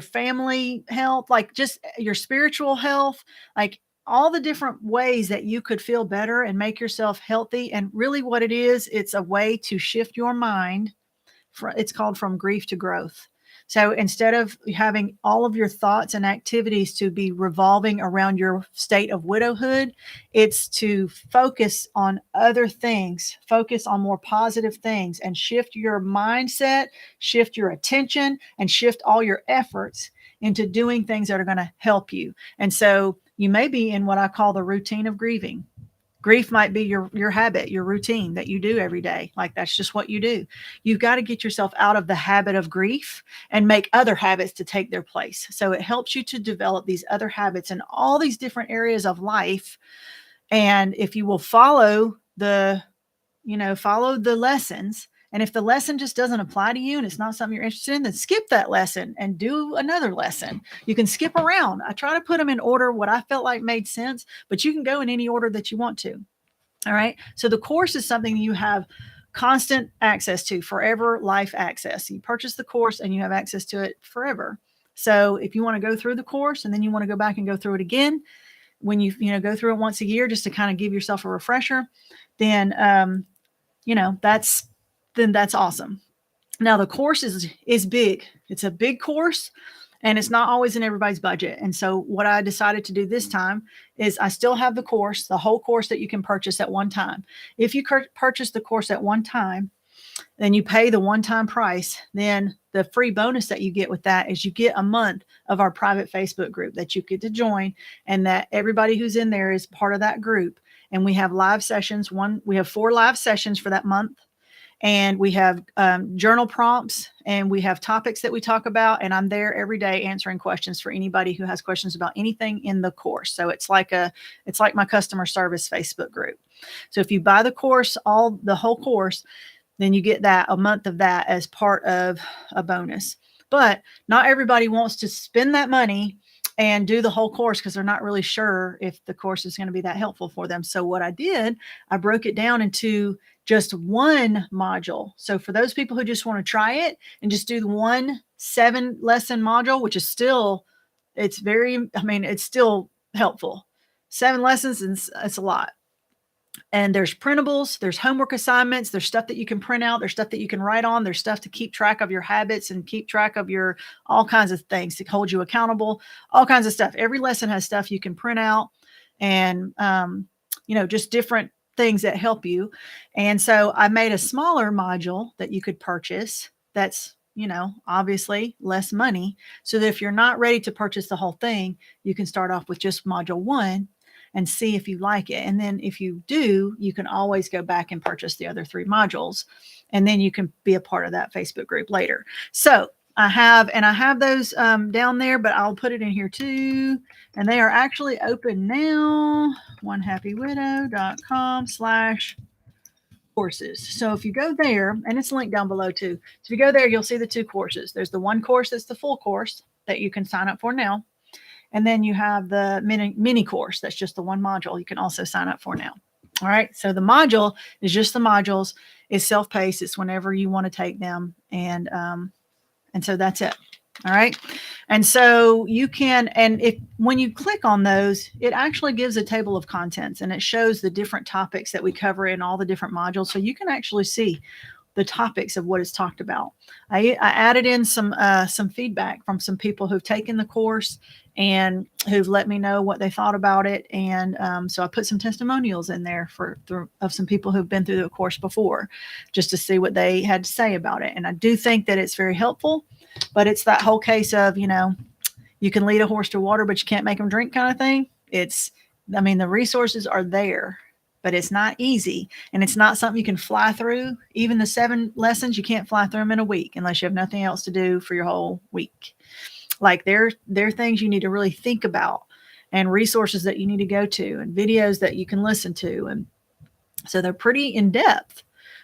family health, like just your spiritual health, like all the different ways that you could feel better and make yourself healthy. And really what it is, it's a way to shift your mind. It's called From Grief to Growth. So instead of having all of your thoughts and activities to be revolving around your state of widowhood, it's to focus on other things, focus on more positive things, and shift your mindset, shift your attention, and shift all your efforts into doing things that are going to help you. And so you may be in what I call the routine of grieving. Grief might be your habit, your routine that you do every day. Like that's just what you do. You've got to get yourself out of the habit of grief and make other habits to take their place. So it helps you to develop these other habits in all these different areas of life. And if you will follow the lessons, and if the lesson just doesn't apply to you and it's not something you're interested in, then skip that lesson and do another lesson. You can skip around. I try to put them in order, what I felt like made sense, but you can go in any order that you want to. All right. So the course is something you have constant access to, forever life access. You purchase the course and you have access to it forever. So if you want to go through the course and then you want to go back and go through it again, when you go through it once a year, just to kind of give yourself a refresher, then that's awesome. Now the course is big. It's a big course, and it's not always in everybody's budget. And so what I decided to do this time is I still have the course, the whole course that you can purchase at one time. If you purchase the course at one time, then you pay the one-time price. Then the free bonus that you get with that is you get a month of our private Facebook group that you get to join, and that everybody who's in there is part of that group. And we have live sessions. We have 4 live sessions for that month. And we have journal prompts, and we have topics that we talk about. And I'm there every day answering questions for anybody who has questions about anything in the course. So it's like my customer service Facebook group. So if you buy the course, the whole course, then you get a month of that as part of a bonus. But not everybody wants to spend that money and do the whole course because they're not really sure if the course is going to be that helpful for them. So what I did, I broke it down into just one module. So for those people who just want to try it and just do the 1 7-lesson module, which is still, it's still helpful. 7 lessons, and it's a lot. And there's printables, there's homework assignments, there's stuff that you can print out, there's stuff that you can write on, there's stuff to keep track of your habits and keep track of your all kinds of things to hold you accountable, all kinds of stuff. Every lesson has stuff you can print out, and just different things that help you. And so I made a smaller module that you could purchase that's obviously less money, so that if you're not ready to purchase the whole thing, you can start off with just module 1 and see if you like it. And then if you do, you can always go back and purchase the other 3 modules. And then you can be a part of that Facebook group later. So I have those down there, but I'll put it in here too. And they are actually open now, onehappywidow.com/courses. So if you go there, and it's linked down below too. So if you go there, you'll see the 2 courses. There's the one course that's the full course that you can sign up for now. And then you have the mini course. That's just the 1 module you can also sign up for now. All right. So the module is just the modules. It's self-paced. It's whenever you want to take them. And so that's it. All right. And so you can, when you click on those, it actually gives a table of contents, and it shows the different topics that we cover in all the different modules. So you can actually see the topics of what is talked about. I added in some feedback from some people who've taken the course and who've let me know what they thought about it. And so I put some testimonials in there of some people who've been through the course before, just to see what they had to say about it. And I do think that it's very helpful, but it's that whole case of, you can lead a horse to water, but you can't make them drink kind of thing. The resources are there, but it's not easy, and it's not something you can fly through. Even the 7 lessons, you can't fly through them in a week unless you have nothing else to do for your whole week. Like they're things you need to really think about, and resources that you need to go to, and videos that you can listen to. And so they're pretty in depth,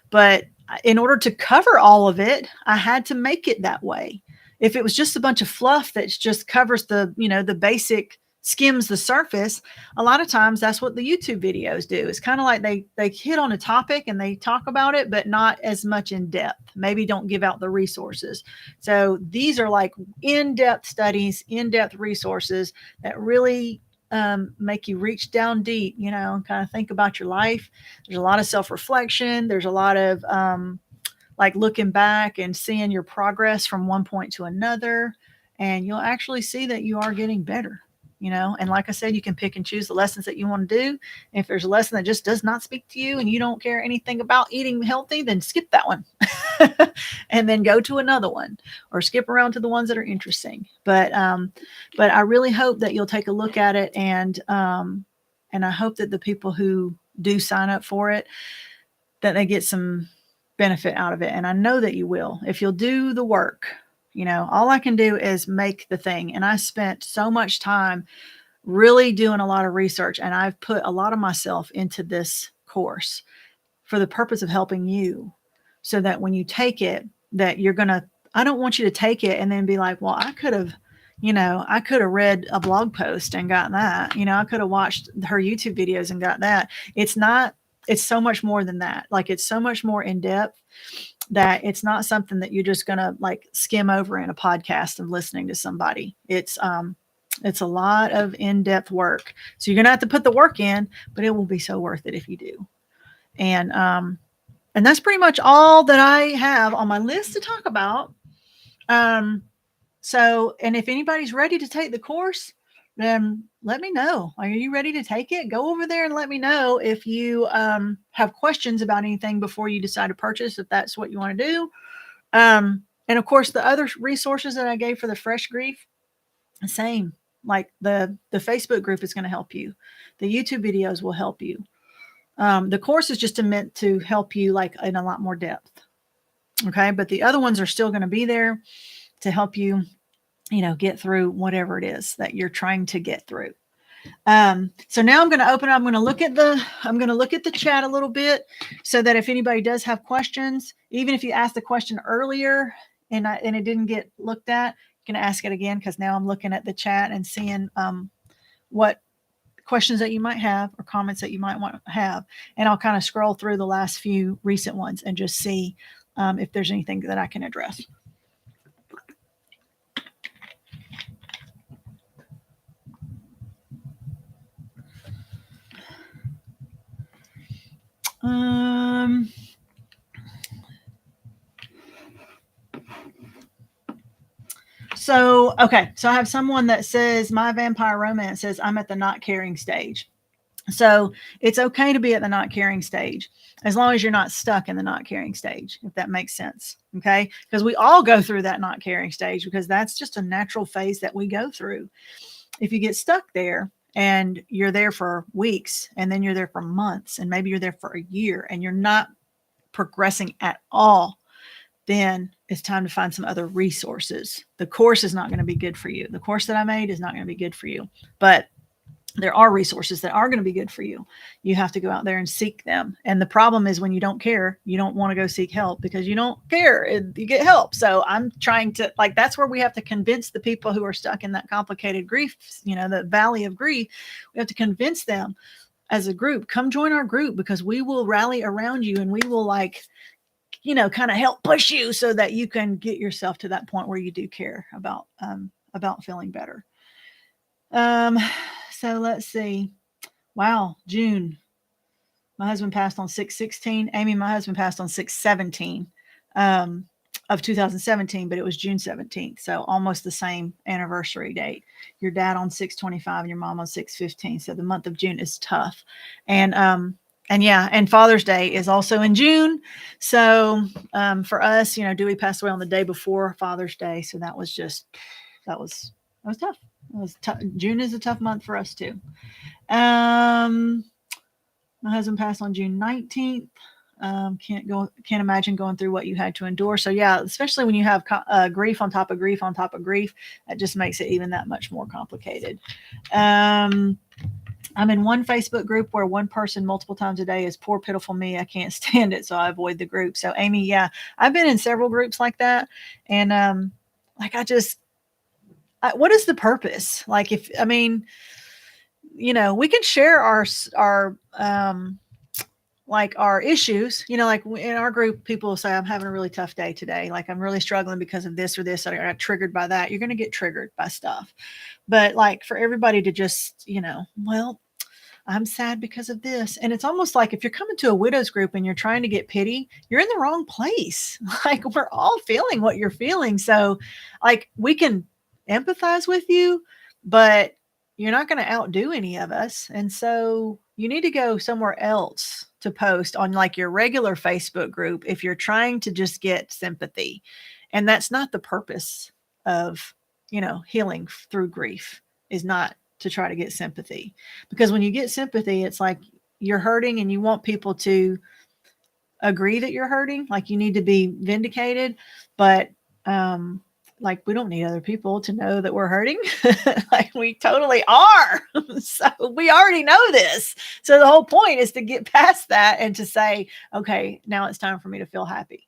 but in order to cover all of it, I had to make it that way. If it was just a bunch of fluff that just covers the basic, skims the surface, a lot of times that's what the YouTube videos do. It's kind of like they hit on a topic and they talk about it, but not as much in depth. Maybe don't give out the resources. So these are like in-depth studies, in-depth resources that really make you reach down deep, and kind of think about your life. There's a lot of self-reflection. There's a lot of like looking back and seeing your progress from one point to another, and you'll actually see that you are getting better. And like I said, you can pick and choose the lessons that you want to do. If there's a lesson that just does not speak to you and you don't care anything about eating healthy, then skip that one and then go to another one, or skip around to the ones that are interesting. But I really hope that you'll take a look at it. And I hope that the people who do sign up for it, that they get some benefit out of it. And I know that you will, if you'll do the work. All I can do is make the thing. And I spent so much time really doing a lot of research, and I've put a lot of myself into this course for the purpose of helping you, so that when you take it, that I don't want you to take it and then be like, well, I could have read a blog post and got that, I could have watched her YouTube videos and got that. It's not it's so much more than that. Like, it's so much more in depth that it's not something that you're just going to like skim over in a podcast of listening to somebody. It's a lot of in-depth work. So you're going to have to put the work in, but it will be so worth it if you do. And that's pretty much all that I have on my list to talk about. So, and if anybody's ready to take the course, then let me know. Are you ready to take it? Go over there and let me know if you have questions about anything before you decide to purchase, if that's what you want to do. And of course, the other resources that I gave for the fresh grief, same. Like the Facebook group is going to help you. The YouTube videos will help you. The course is just meant to help you like in a lot more depth. Okay. But the other ones are still going to be there to help you, get through whatever it is that you're trying to get through. So now I'm going to open up, I'm going to look at the chat a little bit so that if anybody does have questions, even if you asked the question earlier and it didn't get looked at, you can ask it again, because now I'm looking at the chat and seeing what questions that you might have or comments that you might want to have. And I'll kind of scroll through the last few recent ones and just see if there's anything that I can address. So I have someone that says, my vampire romance says I'm at the not caring stage. So it's okay to be at the not caring stage as long as you're not stuck in the not caring stage, if that makes sense. Okay. Because we all go through that not caring stage, because that's just a natural phase that we go through. If you get stuck there and you're there for weeks, and then you're there for months, and maybe you're there for a year, and you're not progressing at all, then it's time to find some other resources. The course is not going to be good for you. The course that I made is not going to be good for you, but there are resources that are going to be good for you. You have to go out there and seek them. And the problem is, when you don't care, you don't want to go seek help because you don't care. You get help. So I'm trying to, like, that's where we have to convince the people who are stuck in that complicated grief, the valley of grief. We have to convince them as a group, come join our group, because we will rally around you, and we will kind of help push you so that you can get yourself to that point where you do care about feeling better. So let's see. Wow. June. My husband passed on 6/16. Amy, my husband passed on 6/17 of 2017, but it was June 17th. So almost the same anniversary date. Your dad on 6/25 and your mom on 6/15. So the month of June is tough. And Father's Day is also in June. So for us, Dewey passed away on the day before Father's Day. So that was tough. June is a tough month for us too. My husband passed on June 19th. Can't imagine going through what you had to endure. So yeah, especially when you have grief on top of grief on top of grief, that just makes it even that much more complicated. I'm in one Facebook group where one person multiple times a day is poor, pitiful me. I can't stand it. So I avoid the group. So Amy, yeah, I've been in several groups like that. And what is the purpose? Like, we can share our issues, like in our group, people will say, I'm having a really tough day today. Like, I'm really struggling because of this or this. I got triggered by that. You're going to get triggered by stuff. But like, for everybody to just, well, I'm sad because of this. And it's almost like if you're coming to a widow's group and you're trying to get pity, you're in the wrong place. Like, we're all feeling what you're feeling. So like, we can empathize with you, but you're not going to outdo any of us. And so you need to go somewhere else to post on like your regular Facebook group if you're trying to just get sympathy. And that's not the purpose of, healing through grief, is not to try to get sympathy. Because when you get sympathy, it's like you're hurting and you want people to agree that you're hurting. Like, you need to be vindicated, but like, we don't need other people to know that we're hurting. Like, we totally are. So we already know this. So the whole point is to get past that and to say, okay, now it's time for me to feel happy.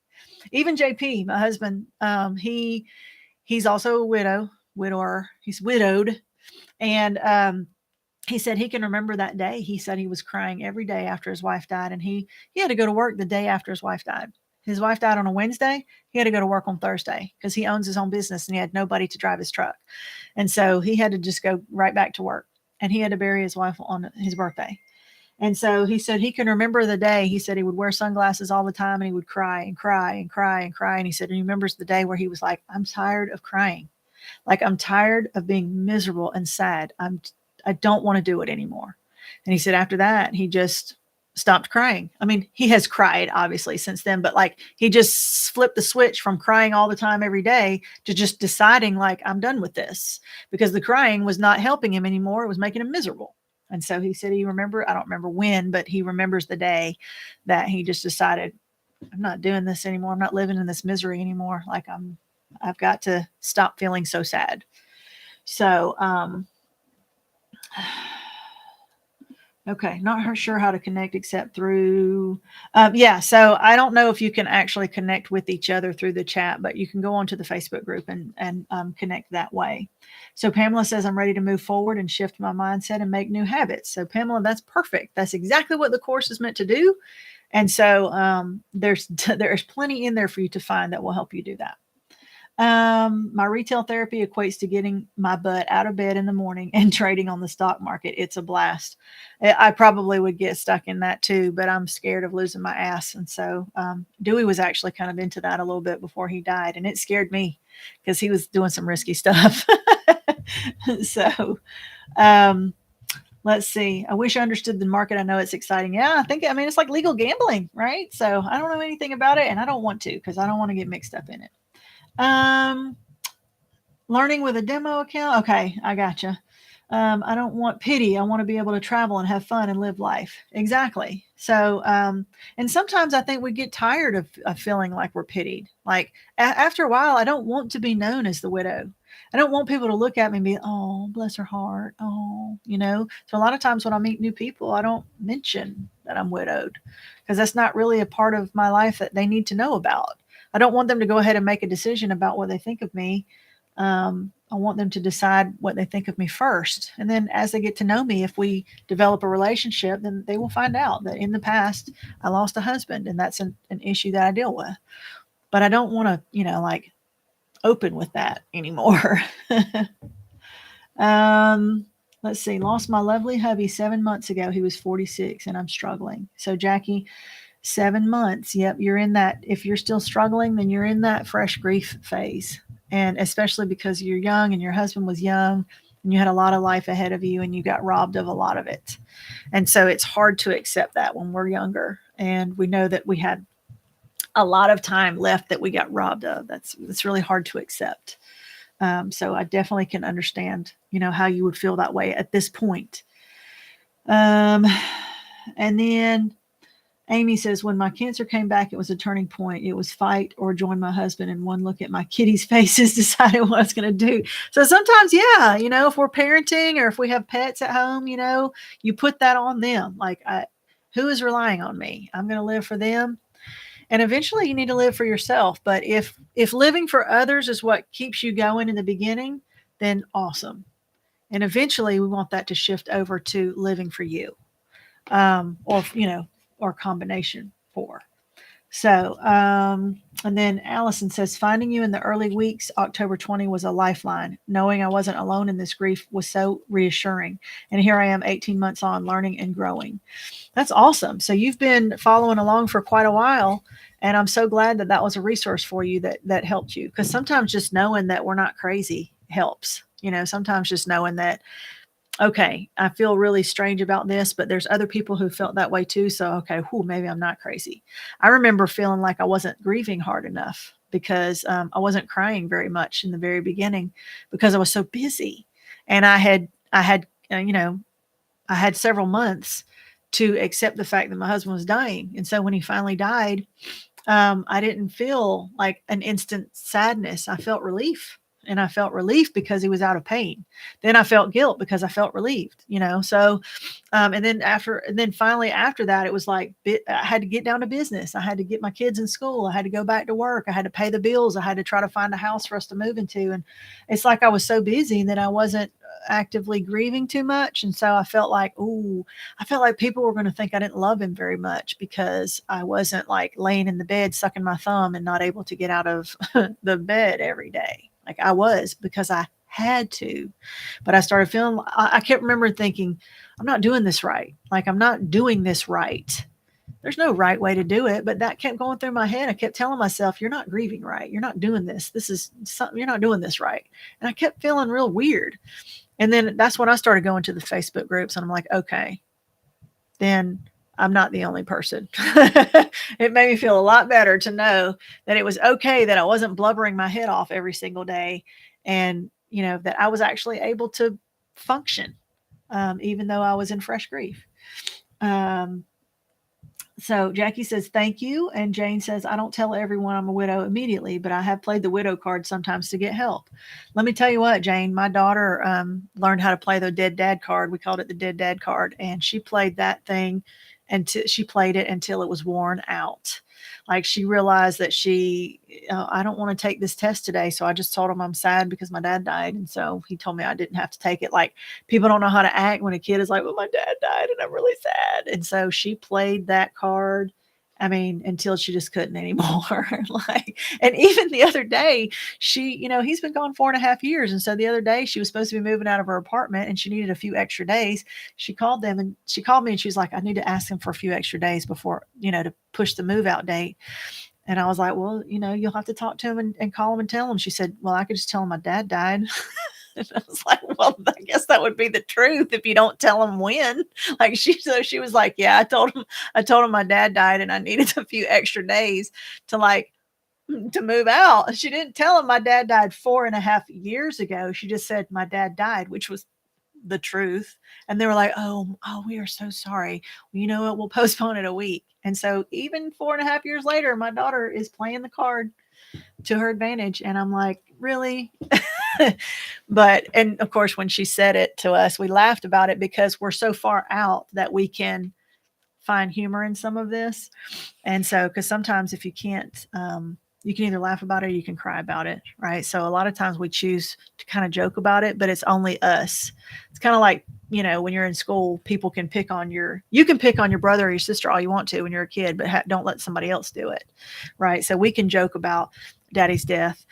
Even JP, my husband, he's also a widower. He's widowed. And he said he can remember that day. He said he was crying every day after his wife died, and he had to go to work the day after his wife died. His wife died on a Wednesday. He had to go to work on Thursday because he owns his own business and he had nobody to drive his truck. And so he had to just go right back to work. And he had to bury his wife on his birthday. And so he said he can remember the day. He said he would wear sunglasses all the time and he would cry and cry and cry and cry. And he said he remembers the day where he was like, I'm tired of crying. Like, I'm tired of being miserable and sad. I don't want to do it anymore. And he said after that, he just stopped crying. I mean, he has cried obviously since then, but like he just flipped the switch from crying all the time every day to just deciding like, I'm done with this, because the crying was not helping him anymore. It was making him miserable. And so he said I don't remember when, but he remembers the day that he just decided, I'm not doing this anymore. I'm not living in this misery anymore. Like, I've got to stop feeling so sad. So, okay, not sure how to connect except through, yeah. So I don't know if you can actually connect with each other through the chat, but you can go onto the Facebook group and connect that way. So Pamela says, I'm ready to move forward and shift my mindset and make new habits. So Pamela, that's perfect. That's exactly what the course is meant to do. And so there's plenty in there for you to find that will help you do that. My retail therapy equates to getting my butt out of bed in the morning and trading on the stock market. It's a blast. I probably would get stuck in that too, but I'm scared of losing my ass. And so Dewey was actually kind of into that a little bit before he died, and it scared me because he was doing some risky stuff. So let's see. I wish I understood the market. I know it's exciting. Yeah, I mean, it's like legal gambling, right? So I don't know anything about it, and I don't want to because I don't want to get mixed up in it. Learning with a demo account. Okay, I gotcha. I don't want pity. I want to be able to travel and have fun and live life. Exactly. So, and sometimes I think we get tired of feeling like we're pitied. Like after a while, I don't want to be known as the widow. I don't want people to look at me and be, oh, bless her heart. Oh, So a lot of times when I meet new people, I don't mention that I'm widowed because that's not really a part of my life that they need to know about. I don't want them to go ahead and make a decision about what they think of me. I want them to decide what they think of me first. And then as they get to know me, if we develop a relationship, then they will find out that in the past I lost a husband, and that's an issue that I deal with. But I don't want to, like open with that anymore. Let's see. Lost my lovely hubby 7 months ago. He was 46 and I'm struggling. So Jackie, 7 months. Yep. You're in that. If you're still struggling, then you're in that fresh grief phase. And especially because you're young and your husband was young and you had a lot of life ahead of you and you got robbed of a lot of it. And so it's hard to accept that when we're younger. And we know that we had a lot of time left that we got robbed of. That's really hard to accept. So I definitely can understand, how you would feel that way at this point. And then Amy says, when my cancer came back, it was a turning point. It was fight or join my husband, and one look at my kitties' faces decided what I was going to do. So sometimes, yeah, if we're parenting or if we have pets at home, you put that on them. Like, who is relying on me? I'm going to live for them. And eventually you need to live for yourself. But if living for others is what keeps you going in the beginning, then awesome. And eventually we want that to shift over to living for you, or combination for. So, and then Allison says, finding you in the early weeks, October 20 was a lifeline. Knowing I wasn't alone in this grief was so reassuring. And here I am 18 months on, learning and growing. That's awesome. So you've been following along for quite a while. And I'm so glad that was a resource for you that helped you. Because sometimes just knowing that we're not crazy helps. Sometimes just knowing that, okay, I feel really strange about this, but there's other people who felt that way too. So, okay, maybe I'm not crazy. I remember feeling like I wasn't grieving hard enough because I wasn't crying very much in the very beginning because I was so busy. And I had several months to accept the fact that my husband was dying. And so when he finally died, I didn't feel like an instant sadness. I felt relief. And I felt relief because he was out of pain. Then I felt guilt because I felt relieved, So, and then finally after that, it was like I had to get down to business. I had to get my kids in school. I had to go back to work. I had to pay the bills. I had to try to find a house for us to move into. And it's like I was so busy that I wasn't actively grieving too much. And so I felt like people were going to think I didn't love him very much because I wasn't like laying in the bed sucking my thumb and not able to get out of the bed every day. Like I was, because I had to. But I started feeling, I kept remembering thinking, I'm not doing this right. Like I'm not doing this right. There's no right way to do it, but that kept going through my head. I kept telling myself, you're not grieving right. You're not doing this. This is something, you're not doing this right. And I kept feeling real weird. And then that's when I started going to the Facebook groups, and I'm like, okay, then I'm not the only person. It made me feel a lot better to know that it was okay that I wasn't blubbering my head off every single day. And, that I was actually able to function, even though I was in fresh grief. So Jackie says, thank you. And Jane says, I don't tell everyone I'm a widow immediately, but I have played the widow card sometimes to get help. Let me tell you what, Jane, my daughter learned how to play the dead dad card. We called it the dead dad card. And she played that thing until she played it until it was worn out. Like she realized that I don't want to take this test today. So I just told him I'm sad because my dad died. And so he told me I didn't have to take it. Like people don't know how to act when a kid is like, well, my dad died and I'm really sad. And so she played that card. I mean, until she just couldn't anymore. And even the other day, he's been gone 4.5 years. And so the other day she was supposed to be moving out of her apartment and she needed a few extra days. She called me and she was like, I need to ask him for a few extra days before, to push the move out date. And I was like, well, you'll have to talk to him and call him and tell him. She said, well, I could just tell him my dad died. And I was like, well, I guess that would be the truth if you don't tell him when. She was like, yeah, I told him my dad died and I needed a few extra days to move out. She didn't tell him my dad died 4.5 years ago. She just said my dad died, which was the truth. And they were like, oh, we are so sorry. Well, you know what? We'll postpone it a week. And so even 4.5 years later, my daughter is playing the card to her advantage. And I'm like, really? And of course, when she said it to us, we laughed about it because we're so far out that we can find humor in some of this. And so, because sometimes if you can't, you can either laugh about it or you can cry about it, right? So a lot of times we choose to kind of joke about it, but it's only us. It's kind of like, when you're in school, people can pick on you can pick on your brother or your sister all you want to when you're a kid, but don't let somebody else do it, right? So we can joke about daddy's death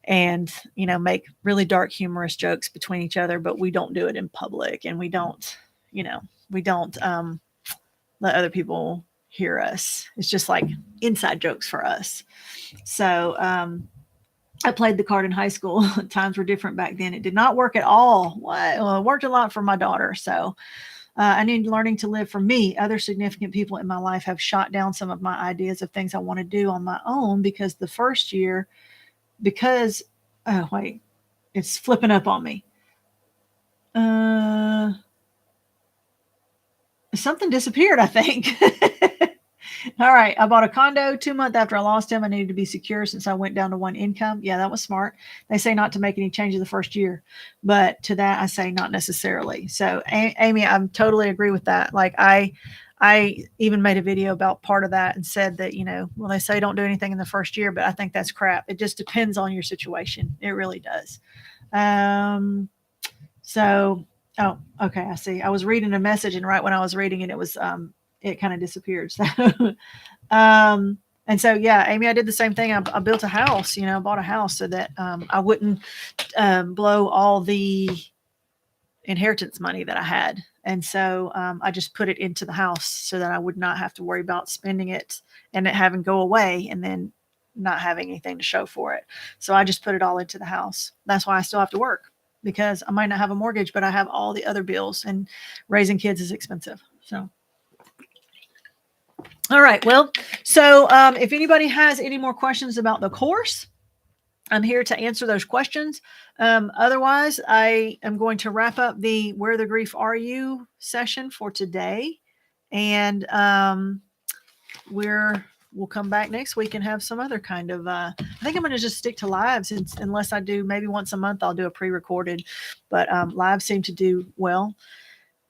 and, make really dark, humorous jokes between each other, but we don't do it in public, and we don't let other people hear us. It's just like inside jokes for us. So I played the card in high school. Times were different back then. It did not work at all. Well, it worked a lot for my daughter. So I need learning to live for me. Other significant people in my life have shot down some of my ideas of things I want to do on my own because the first year, oh, wait, it's flipping up on me. Something disappeared, I think. All right. I bought a condo 2 months after I lost him. I needed to be secure since I went down to one income. Yeah, that was smart. They say not to make any changes the first year, but to that I say not necessarily. So Amy, I totally agree with that. Like I even made a video about part of that and said that, well, they say don't do anything in the first year, but I think that's crap. It just depends on your situation. It really does. Oh, okay. I see. I was reading a message, and right when I was reading it, it was, it kind of disappeared. So, and so, yeah, Amy, I did the same thing. I built a house, I bought a house so that, I wouldn't, blow all the inheritance money that I had. And so, I just put it into the house so that I would not have to worry about spending it and it having go away and then not having anything to show for it. So I just put it all into the house. That's why I still have to work, because I might not have a mortgage, but I have all the other bills, and raising kids is expensive. So, all right. Well, so if anybody has any more questions about the course, I'm here to answer those questions. Otherwise, I am going to wrap up the Where the Grief Are You session for today. And we'll come back next week and have some other kind of, I think I'm going to just stick to lives unless I do maybe once a month, I'll do a pre-recorded, but lives seem to do well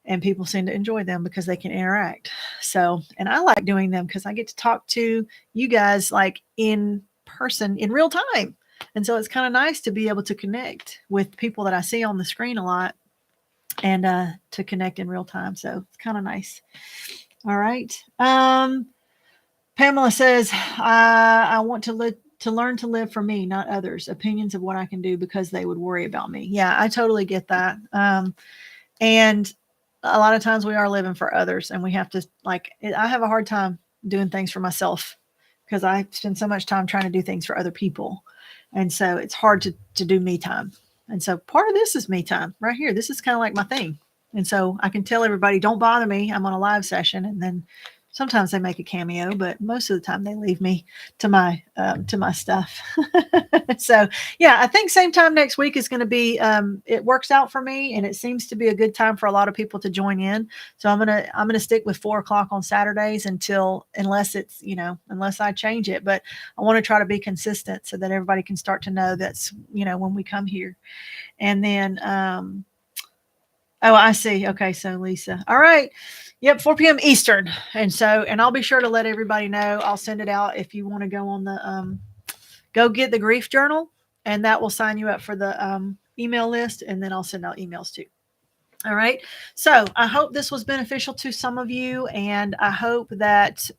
and people seem to enjoy them because they can interact. So, and I like doing them because I get to talk to you guys like in person in real time. And so it's kind of nice to be able to connect with people that I see on the screen a lot and to connect in real time. So it's kind of nice. All right. Pamela says, I want to learn to live for me, not others. Opinions of what I can do because they would worry about me. Yeah, I totally get that. And a lot of times we are living for others, and we have to, like, I have a hard time doing things for myself because I spend so much time trying to do things for other people. And so it's hard to do me time. And so part of this is me time right here. This is kind of like my thing. And so I can tell everybody, don't bother me. I'm on a live session. And then sometimes they make a cameo, but most of the time they leave me to my stuff. So yeah, I think same time next week is going to be, it works out for me, and it seems to be a good time for a lot of people to join in. So I'm going to stick with 4:00 on Saturdays unless it's, unless I change it, but I want to try to be consistent so that everybody can start to know that's, when we come here. And then, oh, I see. Okay. So Lisa, all right. Yep. 4 p.m. Eastern. And I'll be sure to let everybody know. I'll send it out if you want to go on the, go get the grief journal, and that will sign you up for the email list. And then I'll send out emails too. All right. So I hope this was beneficial to some of you, and I hope that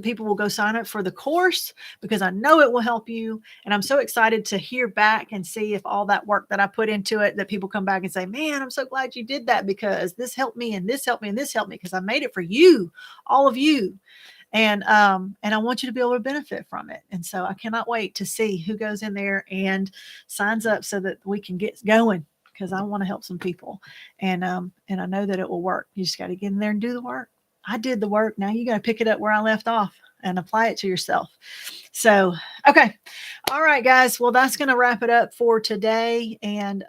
people will go sign up for the course, because I know it will help you. And I'm so excited to hear back and see if all that work that I put into it, that people come back and say, man, I'm so glad you did that, because this helped me and this helped me and this helped me, because I made it for you, all of you. And I want you to be able to benefit from it. And so I cannot wait to see who goes in there and signs up so that we can get going, because I want to help some people. And I know that it will work. You just got to get in there and do the work. I did the work. Now you got to pick it up where I left off and apply it to yourself. So, okay. All right, guys. Well, that's going to wrap it up for today. And,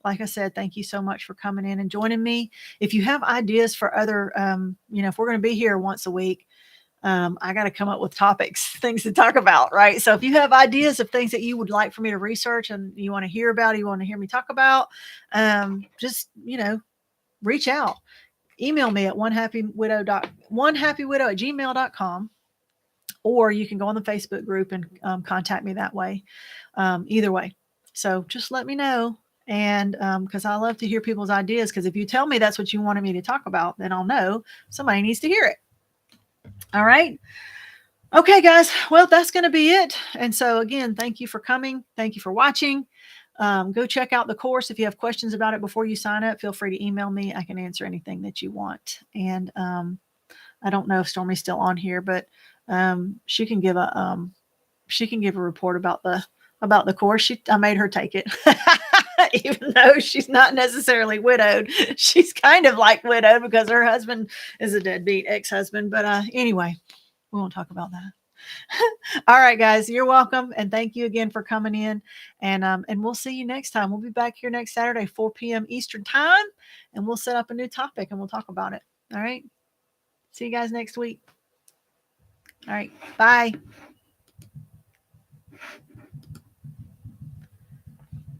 like I said, thank you so much for coming in and joining me. If you have ideas for other, if we're going to be here once a week, I got to come up with topics, things to talk about, right? So if you have ideas of things that you would like for me to research and you want to hear about, you want to hear me talk about, just, reach out. Email me at onehappywidow@gmail.com, or you can go on the Facebook group and contact me that way. Either way. So just let me know. And because I love to hear people's ideas, because if you tell me that's what you wanted me to talk about, then I'll know somebody needs to hear it. All right. Okay, guys. Well, that's going to be it. And so again, thank you for coming. Thank you for watching. Go check out the course. If you have questions about it before you sign up, feel free to email me. I can answer anything that you want. And I don't know if Stormy's still on here, but she can give a report about the course. I made her take it. Even though she's not necessarily widowed, she's kind of like widowed because her husband is a deadbeat ex-husband. But anyway, we won't talk about that. All right, guys, you're welcome. And thank you again for coming in. And we'll see you next time. We'll be back here next Saturday, 4 p.m. Eastern time, and we'll set up a new topic and we'll talk about it. All right. See you guys next week. All right. Bye.